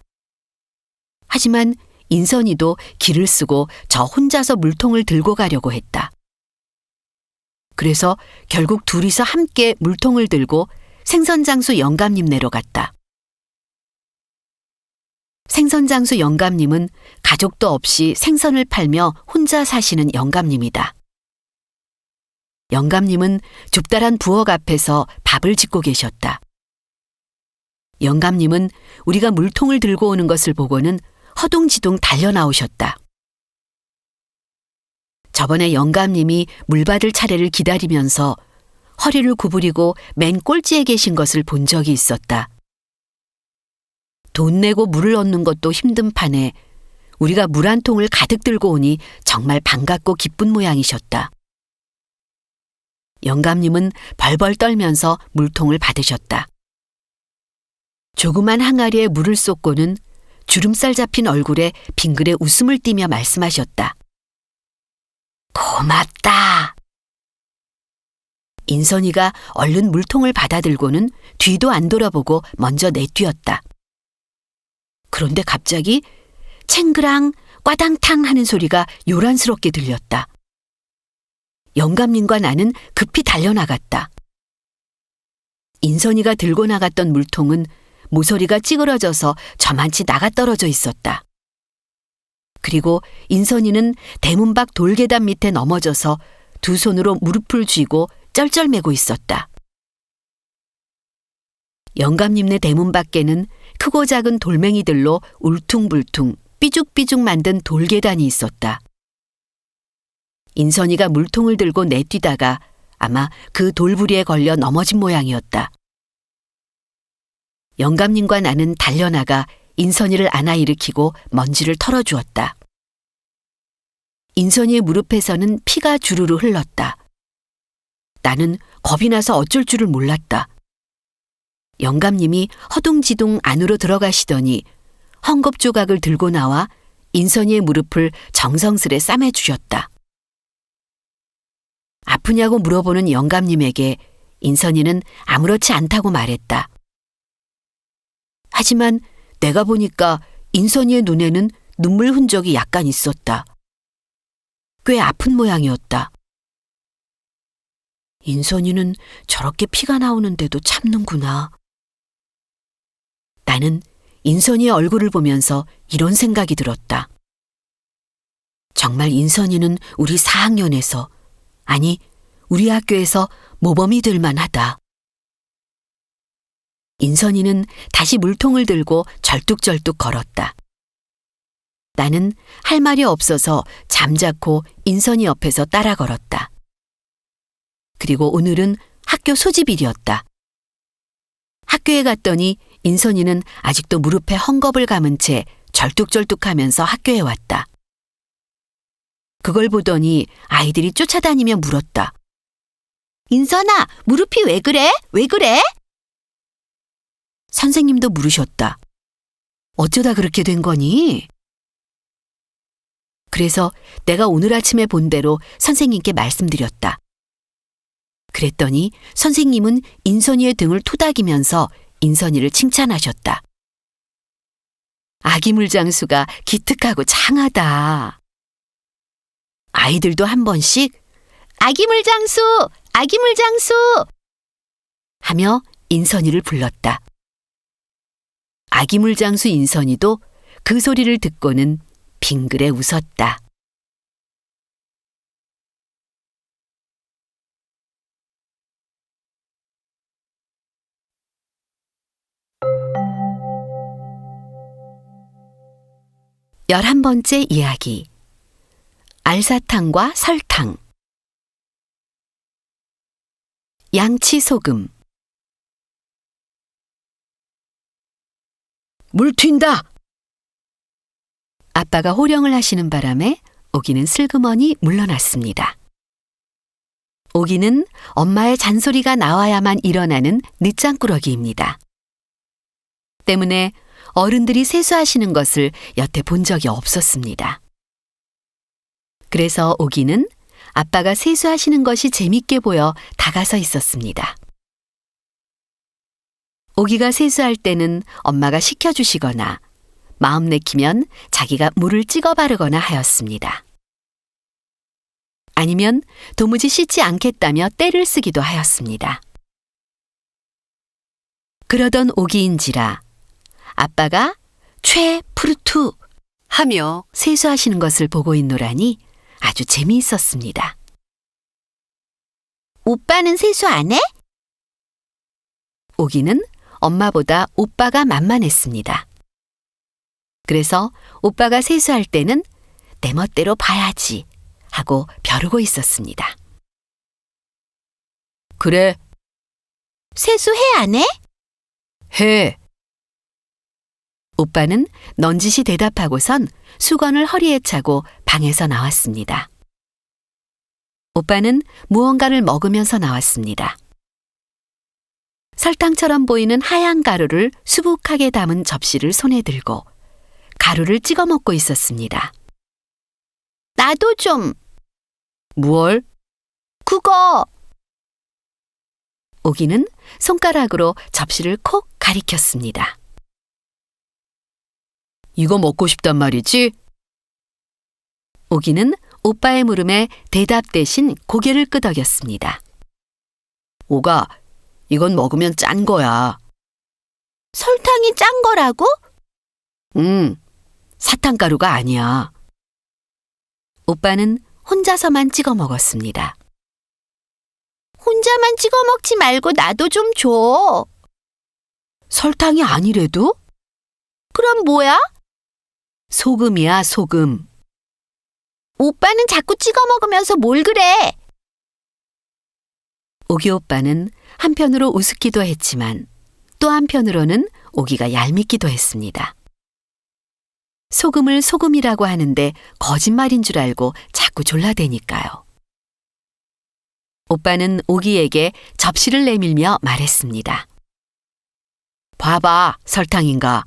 하지만 인선이도 길을 쓰고 저 혼자서 물통을 들고 가려고 했다. 그래서 결국 둘이서 함께 물통을 들고 생선장수 영감님네로 갔다. 생선장수 영감님은 가족도 없이 생선을 팔며 혼자 사시는 영감님이다. 영감님은 좁다란 부엌 앞에서 밥을 짓고 계셨다. 영감님은 우리가 물통을 들고 오는 것을 보고는 허둥지둥 달려 나오셨다. 저번에 영감님이 물 받을 차례를 기다리면서 허리를 구부리고 맨 꼴찌에 계신 것을 본 적이 있었다. 돈 내고 물을 얻는 것도 힘든 판에 우리가 물 한 통을 가득 들고 오니 정말 반갑고 기쁜 모양이셨다. 영감님은 벌벌 떨면서 물통을 받으셨다. 조그만 항아리에 물을 쏟고는 주름살 잡힌 얼굴에 빙그레 웃음을 띠며 말씀하셨다. 고맙다. 인선이가 얼른 물통을 받아들고는 뒤도 안 돌아보고 먼저 내뛰었다. 그런데 갑자기 챙그랑 꽈당탕 하는 소리가 요란스럽게 들렸다. 영감님과 나는 급히 달려나갔다. 인선이가 들고 나갔던 물통은 모서리가 찌그러져서 저만치 나가 떨어져 있었다. 그리고 인선이는 대문 밖 돌계단 밑에 넘어져서 두 손으로 무릎을 쥐고 쩔쩔매고 있었다. 영감님네 대문 밖에는 크고 작은 돌멩이들로 울퉁불퉁 삐죽삐죽 만든 돌계단이 있었다. 인선이가 물통을 들고 내뛰다가 아마 그 돌부리에 걸려 넘어진 모양이었다. 영감님과 나는 달려나가 인선이를 안아 일으키고 먼지를 털어주었다. 인선이의 무릎에서는 피가 주르르 흘렀다. 나는 겁이 나서 어쩔 줄을 몰랐다. 영감님이 허둥지둥 안으로 들어가시더니 헝겊 조각을 들고 나와 인선이의 무릎을 정성스레 싸매주셨다. 아프냐고 물어보는 영감님에게 인선이는 아무렇지 않다고 말했다. 하지만 내가 보니까 인선이의 눈에는 눈물 흔적이 약간 있었다. 꽤 아픈 모양이었다. 인선이는 저렇게 피가 나오는데도 참는구나. 나는 인선이의 얼굴을 보면서 이런 생각이 들었다. 정말 인선이는 우리 4학년에서, 아니 우리 학교에서 모범이 될 만하다. 인선이는 다시 물통을 들고 절뚝절뚝 걸었다. 나는 할 말이 없어서 잠자코 인선이 옆에서 따라 걸었다. 그리고 오늘은 학교 소집일이었다. 학교에 갔더니 인선이는 아직도 무릎에 헝겊을 감은 채 절뚝절뚝하면서 학교에 왔다. 그걸 보더니 아이들이 쫓아다니며 물었다. 인선아, 무릎이 왜 그래? 왜 그래? 선생님도 물으셨다. 어쩌다 그렇게 된 거니? 그래서 내가 오늘 아침에 본 대로 선생님께 말씀드렸다. 그랬더니 선생님은 인선이의 등을 토닥이면서 인선이를 칭찬하셨다. 아기 물장수가 기특하고 장하다. 아이들도 한 번씩 아기물장수! 아기물장수! 하며 인선이를 불렀다. 아기물장수 인선이도 그 소리를 듣고는 빙그레 웃었다. 열한 번째 이야기. 알사탕과 설탕. 양치소금. 물 튄다! 아빠가 호령을 하시는 바람에 오기는 슬그머니 물러났습니다. 오기는 엄마의 잔소리가 나와야만 일어나는 늦장꾸러기입니다. 때문에 어른들이 세수하시는 것을 여태 본 적이 없었습니다. 그래서 오기는 아빠가 세수하시는 것이 재밌게 보여 다가서 있었습니다. 오기가 세수할 때는 엄마가 시켜주시거나 마음 내키면 자기가 물을 찍어 바르거나 하였습니다. 아니면 도무지 씻지 않겠다며 떼를 쓰기도 하였습니다. 그러던 오기인지라 아빠가 최푸르투 하며 세수하시는 것을 보고 있노라니 아주 재미있었습니다. 오빠는 세수 안 해? 오기는 엄마보다 오빠가 만만했습니다. 그래서 오빠가 세수할 때는 내 멋대로 봐야지 하고 벼르고 있었습니다. 그래, 세수해 안 해? 해. 오빠는 넌지시 대답하고선 수건을 허리에 차고 방에서 나왔습니다. 오빠는 무언가를 먹으면서 나왔습니다. 설탕처럼 보이는 하얀 가루를 수북하게 담은 접시를 손에 들고 가루를 찍어 먹고 있었습니다. 나도 좀. 무얼? 그거. 오기는 손가락으로 접시를 콕 가리켰습니다. 이거 먹고 싶단 말이지? 오기는 오빠의 물음에 대답 대신 고개를 끄덕였습니다. 오가, 이건 먹으면 짠 거야. 설탕이 짠 거라고? 사탕가루가 아니야. 오빠는 혼자서만 찍어 먹었습니다. 혼자만 찍어 먹지 말고 나도 좀 줘. 설탕이 아니래도? 그럼 뭐야? 소금이야, 소금. 오빠는 자꾸 찍어 먹으면서 뭘 그래? 오기 오빠는 한편으로 우습기도 했지만 또 한편으로는 오기가 얄밉기도 했습니다. 소금을 소금이라고 하는데 거짓말인 줄 알고 자꾸 졸라대니까요. 오빠는 오기에게 접시를 내밀며 말했습니다. 봐봐, 설탕인가?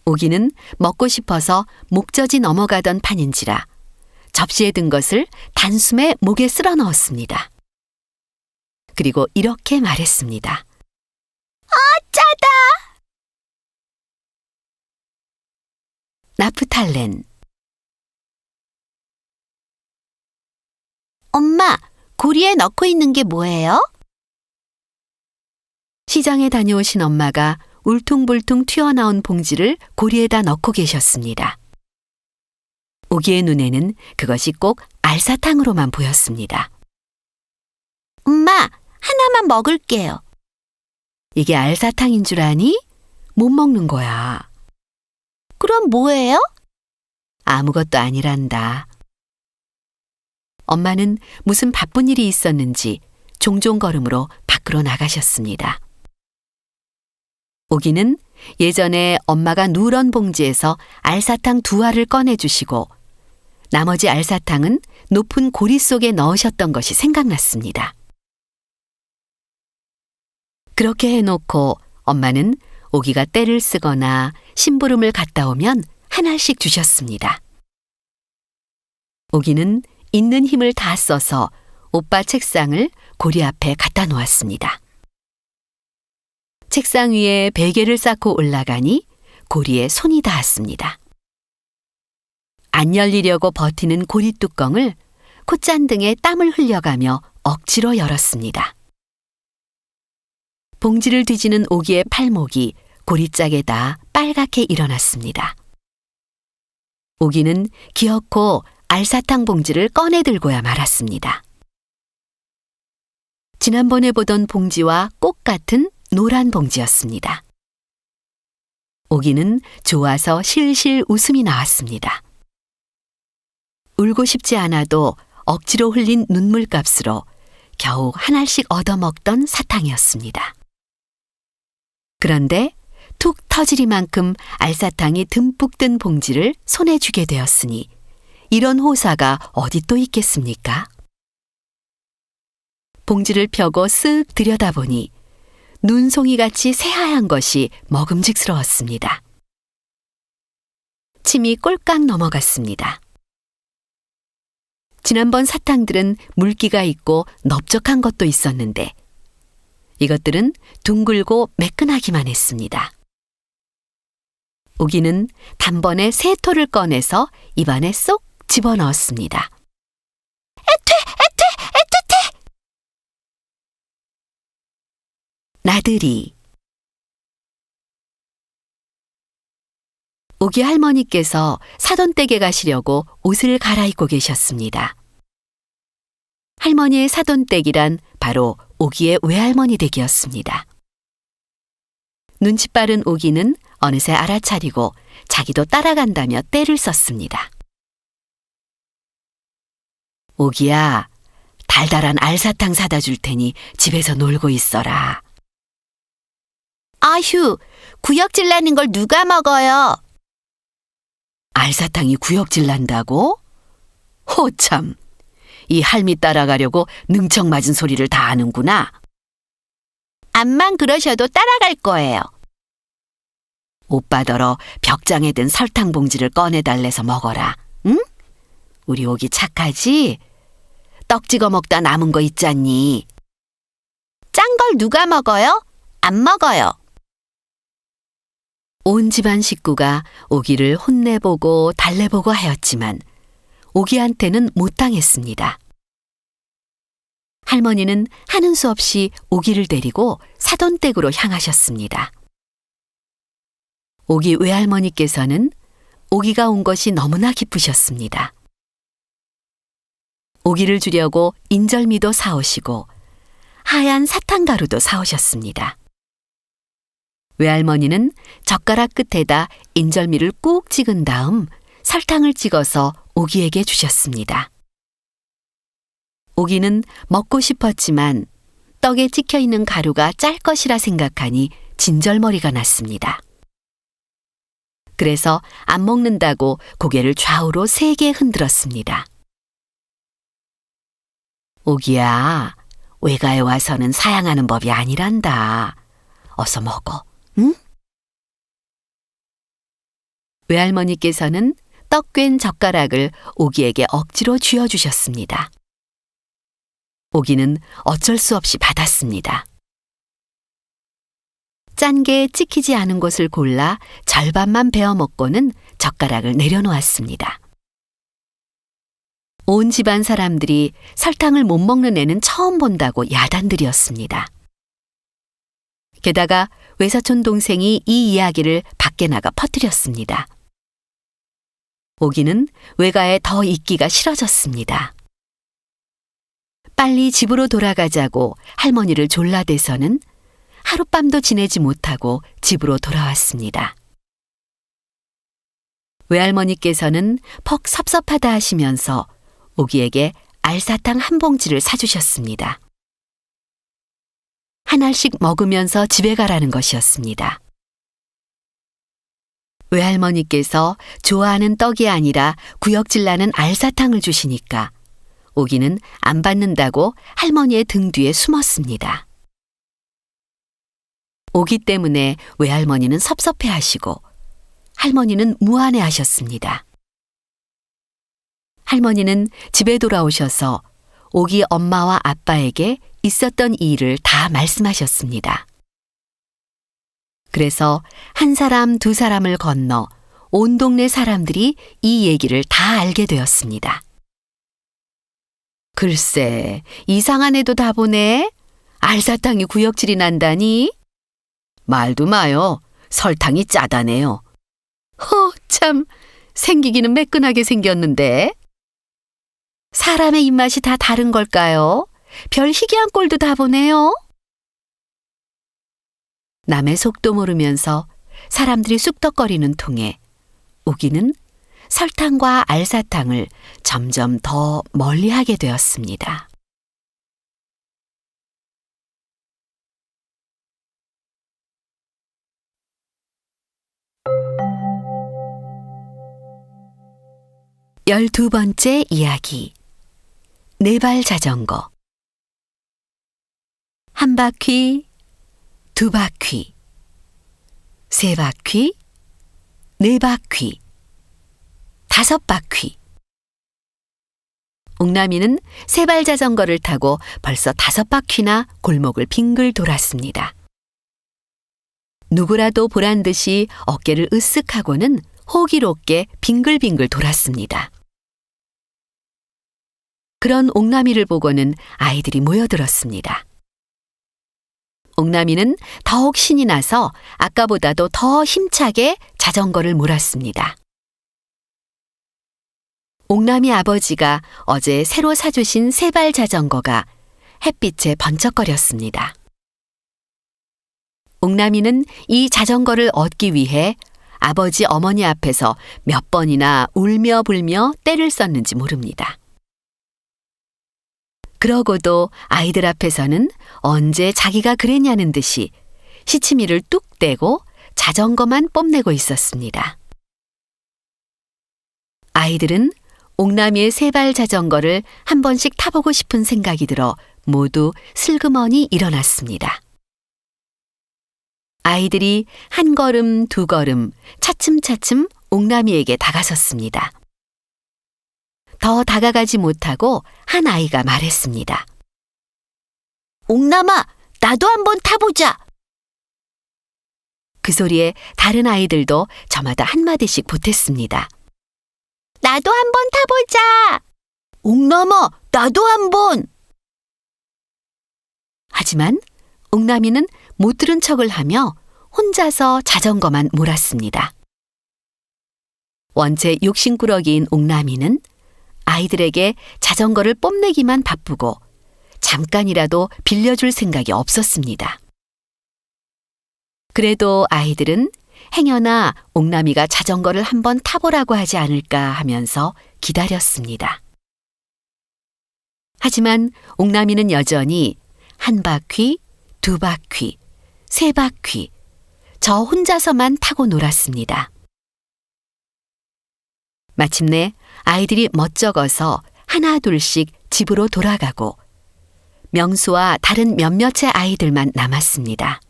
오기는 먹고 싶어서 목젖이 넘어가던 판인지라 접시에 든 것을 단숨에 목에 쓸어 넣었습니다. 그리고 이렇게 말했습니다. 짜다. 나프탈렌. 엄마, 고리에 넣고 있는 게 뭐예요? 시장에 다녀오신 엄마가 울퉁불퉁 튀어나온 봉지를 고리에다 넣고 계셨습니다. 오기의 눈에는 그것이 꼭 알사탕으로만 보였습니다. 엄마, 하나만 먹을게요. 이게 알사탕인 줄 아니? 못 먹는 거야. 그럼 뭐예요? 아무것도 아니란다. 엄마는 무슨 바쁜 일이 있었는지 종종 걸음으로 밖으로 나가셨습니다. 오기는 예전에 엄마가 누런 봉지에서 알사탕 2알을 꺼내주시고 나머지 알사탕은 높은 고리 속에 넣으셨던 것이 생각났습니다. 그렇게 해놓고 엄마는 오기가 떼를 쓰거나 심부름을 갔다 오면 하나씩 주셨습니다. 오기는 있는 힘을 다 써서 오빠 책상을 고리 앞에 갖다 놓았습니다. 책상 위에 베개를 쌓고 올라가니 고리에 손이 닿았습니다. 안 열리려고 버티는 고리뚜껑을 콧잔등에 땀을 흘려가며 억지로 열었습니다. 봉지를 뒤지는 오기의 팔목이 고리짝에다 빨갛게 일어났습니다. 오기는 기어코 알사탕 봉지를 꺼내 들고야 말았습니다. 지난번에 보던 봉지와 꼭 같은 노란 봉지였습니다. 오기는 좋아서 실실 웃음이 나왔습니다. 울고 싶지 않아도 억지로 흘린 눈물값으로 겨우 한 알씩 얻어먹던 사탕이었습니다. 그런데 툭 터지리만큼 알사탕이 듬뿍 든 봉지를 손에 쥐게 되었으니 이런 호사가 어디 또 있겠습니까? 봉지를 펴고 쓱 들여다보니 눈송이같이 새하얀 것이 먹음직스러웠습니다. 침이 꼴깍 넘어갔습니다. 지난번 사탕들은 물기가 있고 넓적한 것도 있었는데 이것들은 둥글고 매끈하기만 했습니다. 오기는 단번에 세 톨을 꺼내서 입안에 쏙 집어넣었습니다. 애퇴! 나들이. 오기 할머니께서 사돈댁에 가시려고 옷을 갈아입고 계셨습니다. 할머니의 사돈댁이란 바로 오기의 외할머니 댁이었습니다. 눈치 빠른 오기는 어느새 알아차리고 자기도 따라간다며 떼를 썼습니다. 오기야, 달달한 알사탕 사다 줄 테니 집에서 놀고 있어라. 아휴, 구역질 나는 걸 누가 먹어요? 알사탕이 구역질 난다고? 호참, 이 할미 따라가려고 능청 맞은 소리를 다 하는구나. 암만 그러셔도 따라갈 거예요. 오빠더러 벽장에 든 설탕 봉지를 꺼내달래서 먹어라. 응? 우리 오기 착하지? 떡 찍어 먹다 남은 거 있잖니. 짠 걸 누가 먹어요? 안 먹어요. 온 집안 식구가 오기를 혼내보고 달래보고 하였지만 오기한테는 못 당했습니다. 할머니는 하는 수 없이 오기를 데리고 사돈댁으로 향하셨습니다. 오기 외할머니께서는 오기가 온 것이 너무나 기쁘셨습니다. 오기를 주려고 인절미도 사오시고 하얀 사탕가루도 사오셨습니다. 외할머니는 젓가락 끝에다 인절미를 꾹 찍은 다음 설탕을 찍어서 오기에게 주셨습니다. 오기는 먹고 싶었지만 떡에 찍혀 있는 가루가 짤 것이라 생각하니 진절머리가 났습니다. 그래서 안 먹는다고 고개를 좌우로 3개 흔들었습니다. 오기야, 외가에 와서는 사양하는 법이 아니란다. 어서 먹어, 응? 외할머니께서는 떡 꿰인 젓가락을 오기에게 억지로 쥐어주셨습니다. 오기는 어쩔 수 없이 받았습니다. 짠 게 찍히지 않은 곳을 골라 절반만 베어 먹고는 젓가락을 내려놓았습니다. 온 집안 사람들이 설탕을 못 먹는 애는 처음 본다고 야단들이었습니다. 게다가 외사촌 동생이 이 이야기를 밖에 나가 퍼뜨렸습니다. 오기는 외가에 더 있기가 싫어졌습니다. 빨리 집으로 돌아가자고 할머니를 졸라대서는 하룻밤도 지내지 못하고 집으로 돌아왔습니다. 외할머니께서는 퍽 섭섭하다 하시면서 오기에게 알사탕 한 봉지를 사주셨습니다. 한 알씩 먹으면서 집에 가라는 것이었습니다. 외할머니께서 좋아하는 떡이 아니라 구역질 나는 알사탕을 주시니까 오기는 안 받는다고 할머니의 등 뒤에 숨었습니다. 오기 때문에 외할머니는 섭섭해하시고 할머니는 무안해하셨습니다. 할머니는 집에 돌아오셔서 오기 엄마와 아빠에게 있었던 일을 다 말씀하셨습니다. 그래서 한 사람 두 사람을 건너 온 동네 사람들이 이 얘기를 다 알게 되었습니다. 글쎄, 이상한 애도 다 보네. 알사탕이 구역질이 난다니? 말도 마요. 설탕이 짜다네요. 참, 생기기는 매끈하게 생겼는데. 사람의 입맛이 다 다른 걸까요? 별 희귀한 꼴도 다 보네요. 남의 속도 모르면서 사람들이 쑥덕거리는 통에 오기는 설탕과 알사탕을 점점 더 멀리하게 되었습니다. 열두 번째 이야기. 네발 자전거. 한 바퀴, 두 바퀴, 세 바퀴, 네 바퀴, 다섯 바퀴. 옥남이는 세발 자전거를 타고 벌써 5바퀴나 골목을 빙글 돌았습니다. 누구라도 보란 듯이 어깨를 으쓱하고는 호기롭게 빙글빙글 돌았습니다. 그런 옥남이를 보고는 아이들이 모여들었습니다. 옥남이는 더욱 신이 나서 아까보다도 더 힘차게 자전거를 몰았습니다. 옥남이 아버지가 어제 새로 사주신 세발 자전거가 햇빛에 번쩍거렸습니다. 옥남이는 이 자전거를 얻기 위해 아버지 어머니 앞에서 몇 번이나 울며 불며 떼를 썼는지 모릅니다. 그러고도 아이들 앞에서는 언제 자기가 그랬냐는 듯이 시치미를 뚝 떼고 자전거만 뽐내고 있었습니다. 아이들은 옥남이의 세발 자전거를 한 번씩 타보고 싶은 생각이 들어 모두 슬그머니 일어났습니다. 아이들이 한 걸음 두 걸음 차츰차츰 옥남이에게 다가섰습니다. 더 다가가지 못하고 한 아이가 말했습니다. 옥남아, 나도 한번 타보자. 그 소리에 다른 아이들도 저마다 한마디씩 보탰습니다. 나도 한번 타보자. 옥남아, 나도 한번. 하지만 옥남이는 못 들은 척을 하며 혼자서 자전거만 몰았습니다. 원체 욕심꾸러기인 옥남이는 아이들에게 자전거를 뽐내기만 바쁘고 잠깐이라도 빌려줄 생각이 없었습니다. 그래도 아이들은 행여나 옥남이가 자전거를 한번 타보라고 하지 않을까 하면서 기다렸습니다. 하지만 옥남이는 여전히 한 바퀴, 두 바퀴, 세 바퀴, 저 혼자서만 타고 놀았습니다. 마침내 아이들이 멋쩍어서 하나 둘씩 집으로 돌아가고 명수와 다른 몇몇의 아이들만 남았습니다.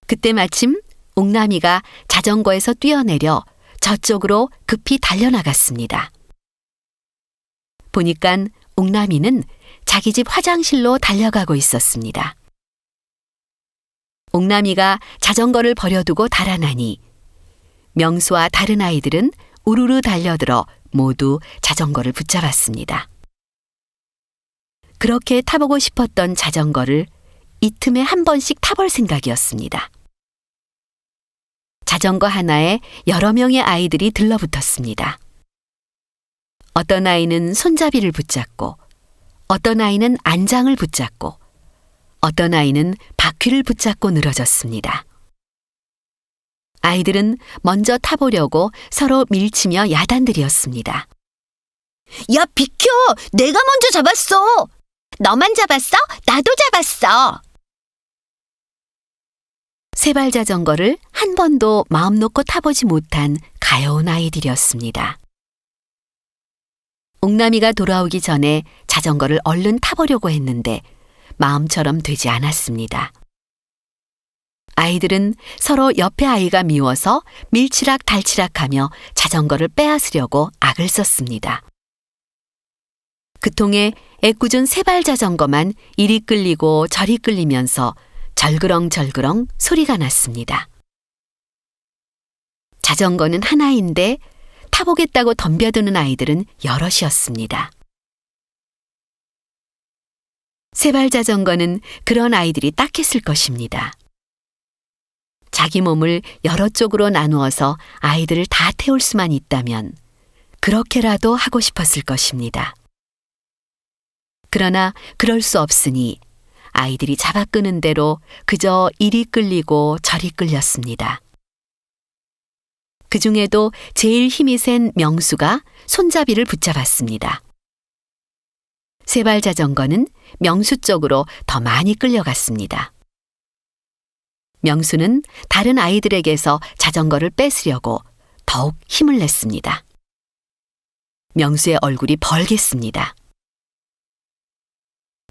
그때 마침 옥남이가 자전거에서 뛰어내려 저쪽으로 급히 달려나갔습니다. 보니깐 옥남이는 자기 집 화장실로 달려가고 있었습니다. 옥남이가 자전거를 버려두고 달아나니 명수와 다른 아이들은 우르르 달려들어 모두 자전거를 붙잡았습니다. 그렇게 타보고 싶었던 자전거를 이 틈에 한 번씩 타볼 생각이었습니다. 자전거 하나에 여러 명의 아이들이 들러붙었습니다. 어떤 아이는 손잡이를 붙잡고, 어떤 아이는 안장을 붙잡고, 어떤 아이는 바퀴를 붙잡고 늘어졌습니다. 아이들은 먼저 타보려고 서로 밀치며 야단들이었습니다. 야, 비켜! 내가 먼저 잡았어! 너만 잡았어? 나도 잡았어! 세발 자전거를 한 번도 마음 놓고 타보지 못한 가여운 아이들이었습니다. 옥남이가 돌아오기 전에 자전거를 얼른 타보려고 했는데 마음처럼 되지 않았습니다. 아이들은 서로 옆에 아이가 미워서 밀치락 달치락하며 자전거를 빼앗으려고 악을 썼습니다. 그 통에 애꿎은 세발 자전거만 이리 끌리고 저리 끌리면서 절그렁절그렁 소리가 났습니다. 자전거는 하나인데 타보겠다고 덤벼드는 아이들은 여럿이었습니다. 세발 자전거는 그런 아이들이 딱했을 것입니다. 자기 몸을 여러 쪽으로 나누어서 아이들을 다 태울 수만 있다면 그렇게라도 하고 싶었을 것입니다. 그러나 그럴 수 없으니 아이들이 잡아 끄는 대로 그저 이리 끌리고 저리 끌렸습니다. 그 중에도 제일 힘이 센 명수가 손잡이를 붙잡았습니다. 세발 자전거는 명수 쪽으로 더 많이 끌려갔습니다. 명수는 다른 아이들에게서 자전거를 뺏으려고 더욱 힘을 냈습니다. 명수의 얼굴이 벌갰습니다.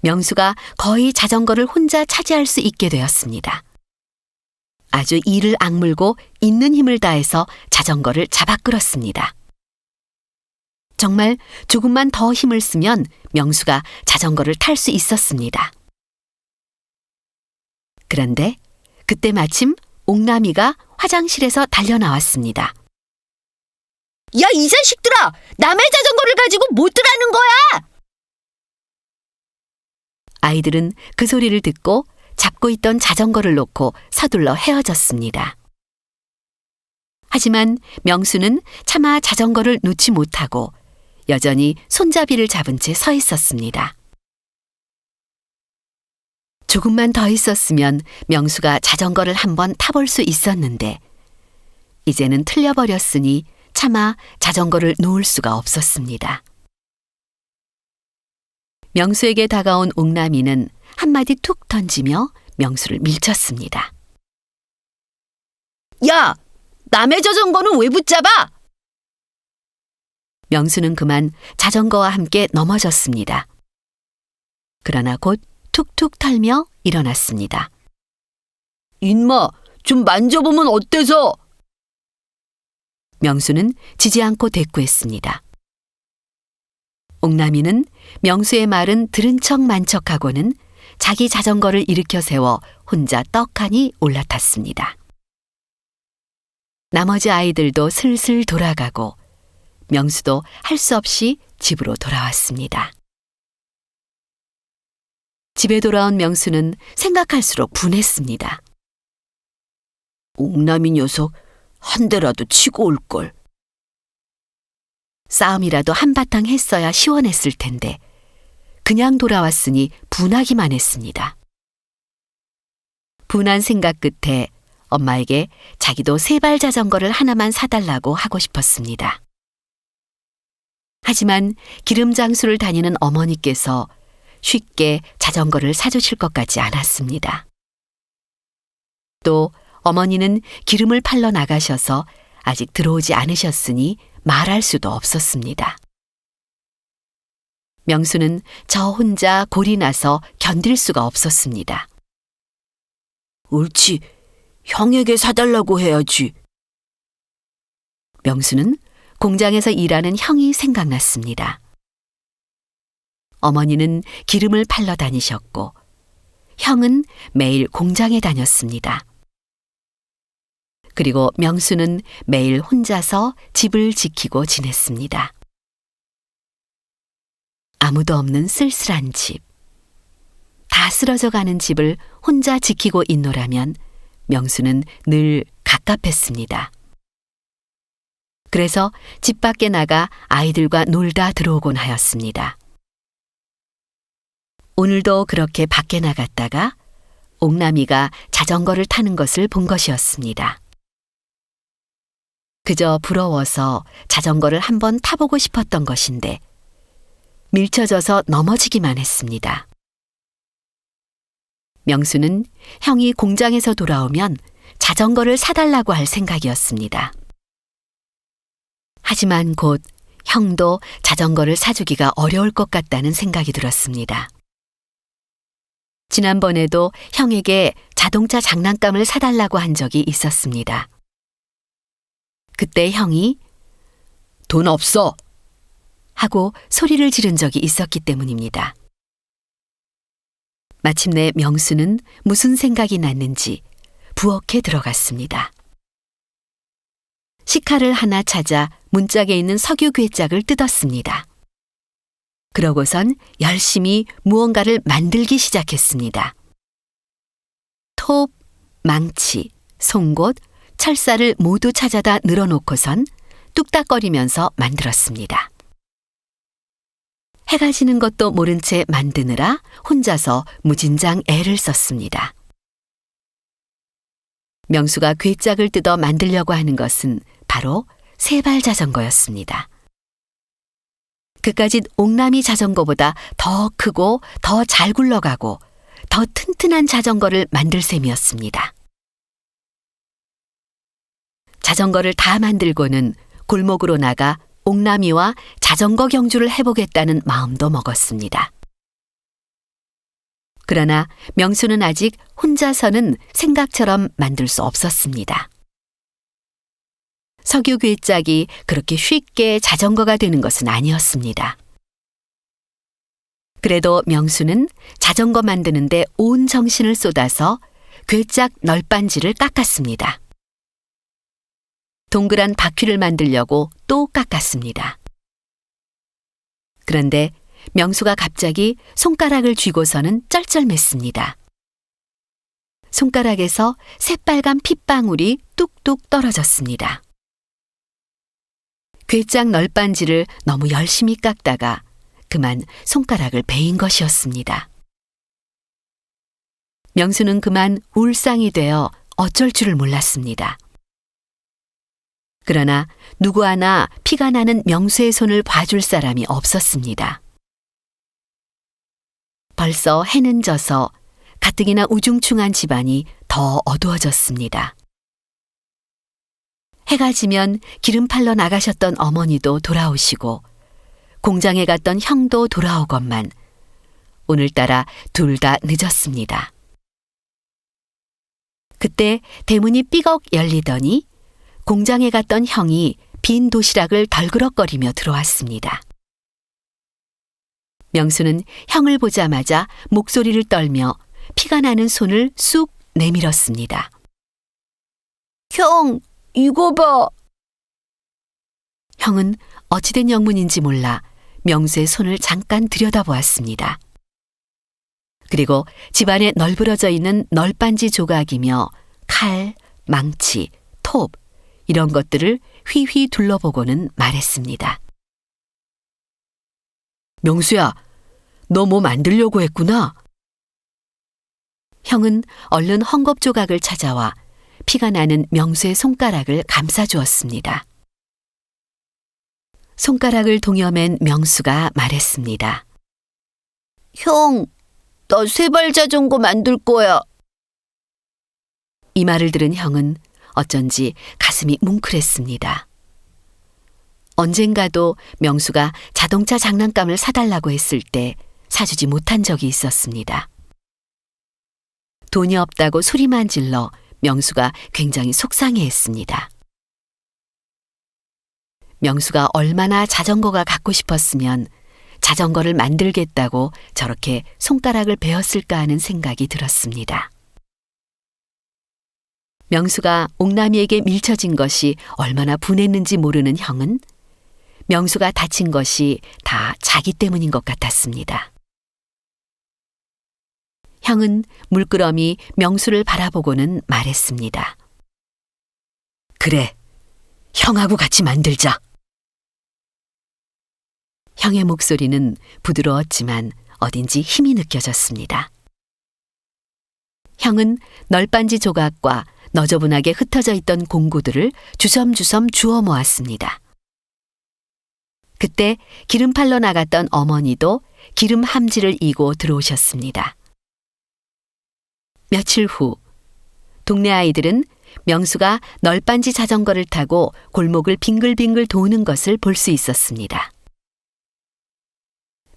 명수가 거의 자전거를 혼자 차지할 수 있게 되었습니다. 아주 이를 악물고 있는 힘을 다해서 자전거를 잡아 끌었습니다. 정말 조금만 더 힘을 쓰면 명수가 자전거를 탈 수 있었습니다. 그런데 그때 마침 옥남이가 화장실에서 달려나왔습니다. 야, 이 자식들아! 남의 자전거를 가지고 못 들라는 거야! 아이들은 그 소리를 듣고 잡고 있던 자전거를 놓고 서둘러 헤어졌습니다. 하지만 명수는 차마 자전거를 놓지 못하고 여전히 손잡이를 잡은 채 서 있었습니다. 조금만 더 있었으면 명수가 자전거를 한번 타볼 수 있었는데 이제는 틀려버렸으니 차마 자전거를 놓을 수가 없었습니다. 명수에게 다가온 옥남이는 한마디 툭 던지며 명수를 밀쳤습니다. 야! 남의 자전거는 왜 붙잡아? 명수는 그만 자전거와 함께 넘어졌습니다. 그러나 곧 툭툭 털며 일어났습니다. 인마, 좀 만져보면 어때서? 명수는 지지 않고 대꾸했습니다. 옥남이는 명수의 말은 들은 척만 척하고는 자기 자전거를 일으켜 세워 혼자 떡하니 올라탔습니다. 나머지 아이들도 슬슬 돌아가고 명수도 할 수 없이 집으로 돌아왔습니다. 집에 돌아온 명수는 생각할수록 분했습니다. 옥남이 녀석 한 대라도 치고 올걸. 싸움이라도 한바탕 했어야 시원했을 텐데 그냥 돌아왔으니 분하기만 했습니다. 분한 생각 끝에 엄마에게 자기도 세발 자전거를 하나만 사달라고 하고 싶었습니다. 하지만 기름 장수를 다니는 어머니께서 쉽게 자전거를 사주실 것 같지 않았습니다. 또 어머니는 기름을 팔러 나가셔서 아직 들어오지 않으셨으니 말할 수도 없었습니다. 명수는 저 혼자 골이 나서 견딜 수가 없었습니다. 옳지, 형에게 사달라고 해야지. 명수는 공장에서 일하는 형이 생각났습니다. 어머니는 기름을 팔러 다니셨고 형은 매일 공장에 다녔습니다. 그리고 명수는 매일 혼자서 집을 지키고 지냈습니다. 아무도 없는 쓸쓸한 집. 다 쓰러져 가는 집을 혼자 지키고 있노라면 명수는 늘 갑갑했습니다. 그래서 집 밖에 나가 아이들과 놀다 들어오곤 하였습니다. 오늘도 그렇게 밖에 나갔다가 옥남이가 자전거를 타는 것을 본 것이었습니다. 그저 부러워서 자전거를 한번 타보고 싶었던 것인데 밀쳐져서 넘어지기만 했습니다. 명수는 형이 공장에서 돌아오면 자전거를 사달라고 할 생각이었습니다. 하지만 곧 형도 자전거를 사주기가 어려울 것 같다는 생각이 들었습니다. 지난번에도 형에게 자동차 장난감을 사달라고 한 적이 있었습니다. 그때 형이 돈 없어 하고 소리를 지른 적이 있었기 때문입니다. 마침내 명수는 무슨 생각이 났는지 부엌에 들어갔습니다. 식칼을 하나 찾아 문짝에 있는 석유 괴짝을 뜯었습니다. 그러고선 열심히 무언가를 만들기 시작했습니다. 톱, 망치, 송곳, 철사를 모두 찾아다 늘어놓고선 뚝딱거리면서 만들었습니다. 해가 지는 것도 모른 채 만드느라 혼자서 무진장 애를 썼습니다. 명수가 괴짝을 뜯어 만들려고 하는 것은 바로 세발 자전거였습니다. 그까짓 옥남이 자전거보다 더 크고 더 잘 굴러가고 더 튼튼한 자전거를 만들 셈이었습니다. 자전거를 다 만들고는 골목으로 나가 옥남이와 자전거 경주를 해보겠다는 마음도 먹었습니다. 그러나 명수는 아직 혼자서는 생각처럼 만들 수 없었습니다. 석유 괴짝이 그렇게 쉽게 자전거가 되는 것은 아니었습니다. 그래도 명수는 자전거 만드는데 온 정신을 쏟아서 괴짝 널빤지를 깎았습니다. 동그란 바퀴를 만들려고 또 깎았습니다. 그런데 명수가 갑자기 손가락을 쥐고서는 쩔쩔맸습니다. 손가락에서 새빨간 핏방울이 뚝뚝 떨어졌습니다. 괴짝 널빤지를 너무 열심히 깎다가 그만 손가락을 베인 것이었습니다. 명수는 그만 울상이 되어 어쩔 줄을 몰랐습니다. 그러나 누구 하나 피가 나는 명수의 손을 봐줄 사람이 없었습니다. 벌써 해는 져서 가뜩이나 우중충한 집안이 더 어두워졌습니다. 해가 지면 기름 팔러 나가셨던 어머니도 돌아오시고 공장에 갔던 형도 돌아오건만 오늘따라 둘 다 늦었습니다. 그때 대문이 삐걱 열리더니 공장에 갔던 형이 빈 도시락을 덜그럭거리며 들어왔습니다. 명수는 형을 보자마자 목소리를 떨며 피가 나는 손을 쑥 내밀었습니다. 형, 이거 봐! 형은 어찌된 영문인지 몰라 명수의 손을 잠깐 들여다보았습니다. 그리고 집안에 널브러져 있는 널빤지 조각이며 칼, 망치, 톱 이런 것들을 휘휘 둘러보고는 말했습니다. 명수야, 너 뭐 만들려고 했구나? 형은 얼른 헝겊 조각을 찾아와 피가 나는 명수의 손가락을 감싸주었습니다. 손가락을 동여맨 명수가 말했습니다. 형, 나 세발 자전거 만들 거야. 이 말을 들은 형은 어쩐지 가슴이 뭉클했습니다. 언젠가도 명수가 자동차 장난감을 사달라고 했을 때 사주지 못한 적이 있었습니다. 돈이 없다고 소리만 질러 명수가 굉장히 속상해했습니다. 명수가 얼마나 자전거가 갖고 싶었으면 자전거를 만들겠다고 저렇게 손가락을 베었을까 하는 생각이 들었습니다. 명수가 옥남이에게 밀쳐진 것이 얼마나 분했는지 모르는 형은 명수가 다친 것이 다 자기 때문인 것 같았습니다. 형은 물끄러미 명수를 바라보고는 말했습니다. 그래, 형하고 같이 만들자. 형의 목소리는 부드러웠지만 어딘지 힘이 느껴졌습니다. 형은 널빤지 조각과 너저분하게 흩어져 있던 공구들을 주섬주섬 주워 모았습니다. 그때 기름 팔러 나갔던 어머니도 기름 함지를 이고 들어오셨습니다. 며칠 후 동네 아이들은 명수가 널빤지 자전거를 타고 골목을 빙글빙글 도는 것을 볼 수 있었습니다.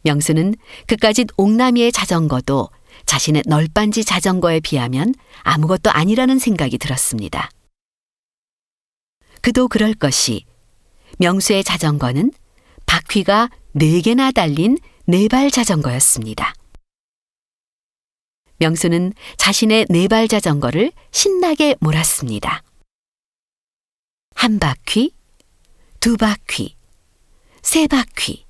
명수는 그까짓 옥남이의 자전거도 자신의 널빤지 자전거에 비하면 아무것도 아니라는 생각이 들었습니다. 그도 그럴 것이 명수의 자전거는 바퀴가 4개나 달린 4발 자전거였습니다. 명수는 자신의 4발 자전거를 신나게 몰았습니다. 한 바퀴, 두 바퀴, 세 바퀴.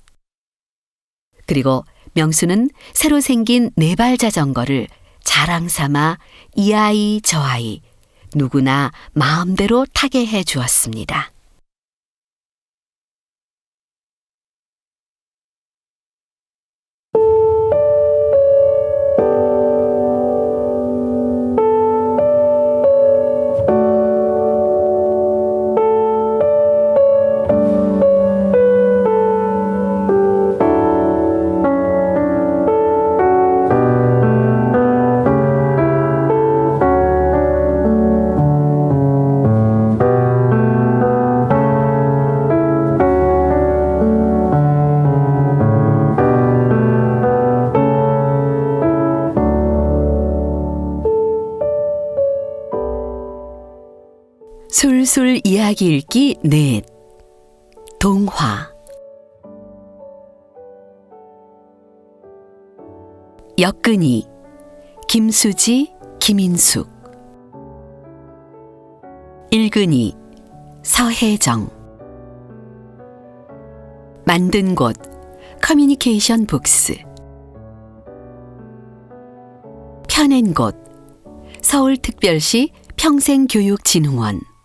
그리고 명수는 새로 생긴 네발 자전거를 자랑 삼아 이 아이 저 아이 누구나 마음대로 타게 해 주었습니다. 술술 이야기 읽기 넷. 동화. 역근이 김수지, 김인숙. 일근이 서혜정. 만든 곳 커뮤니케이션 북스. 펴낸 곳 서울특별시 평생교육진흥원.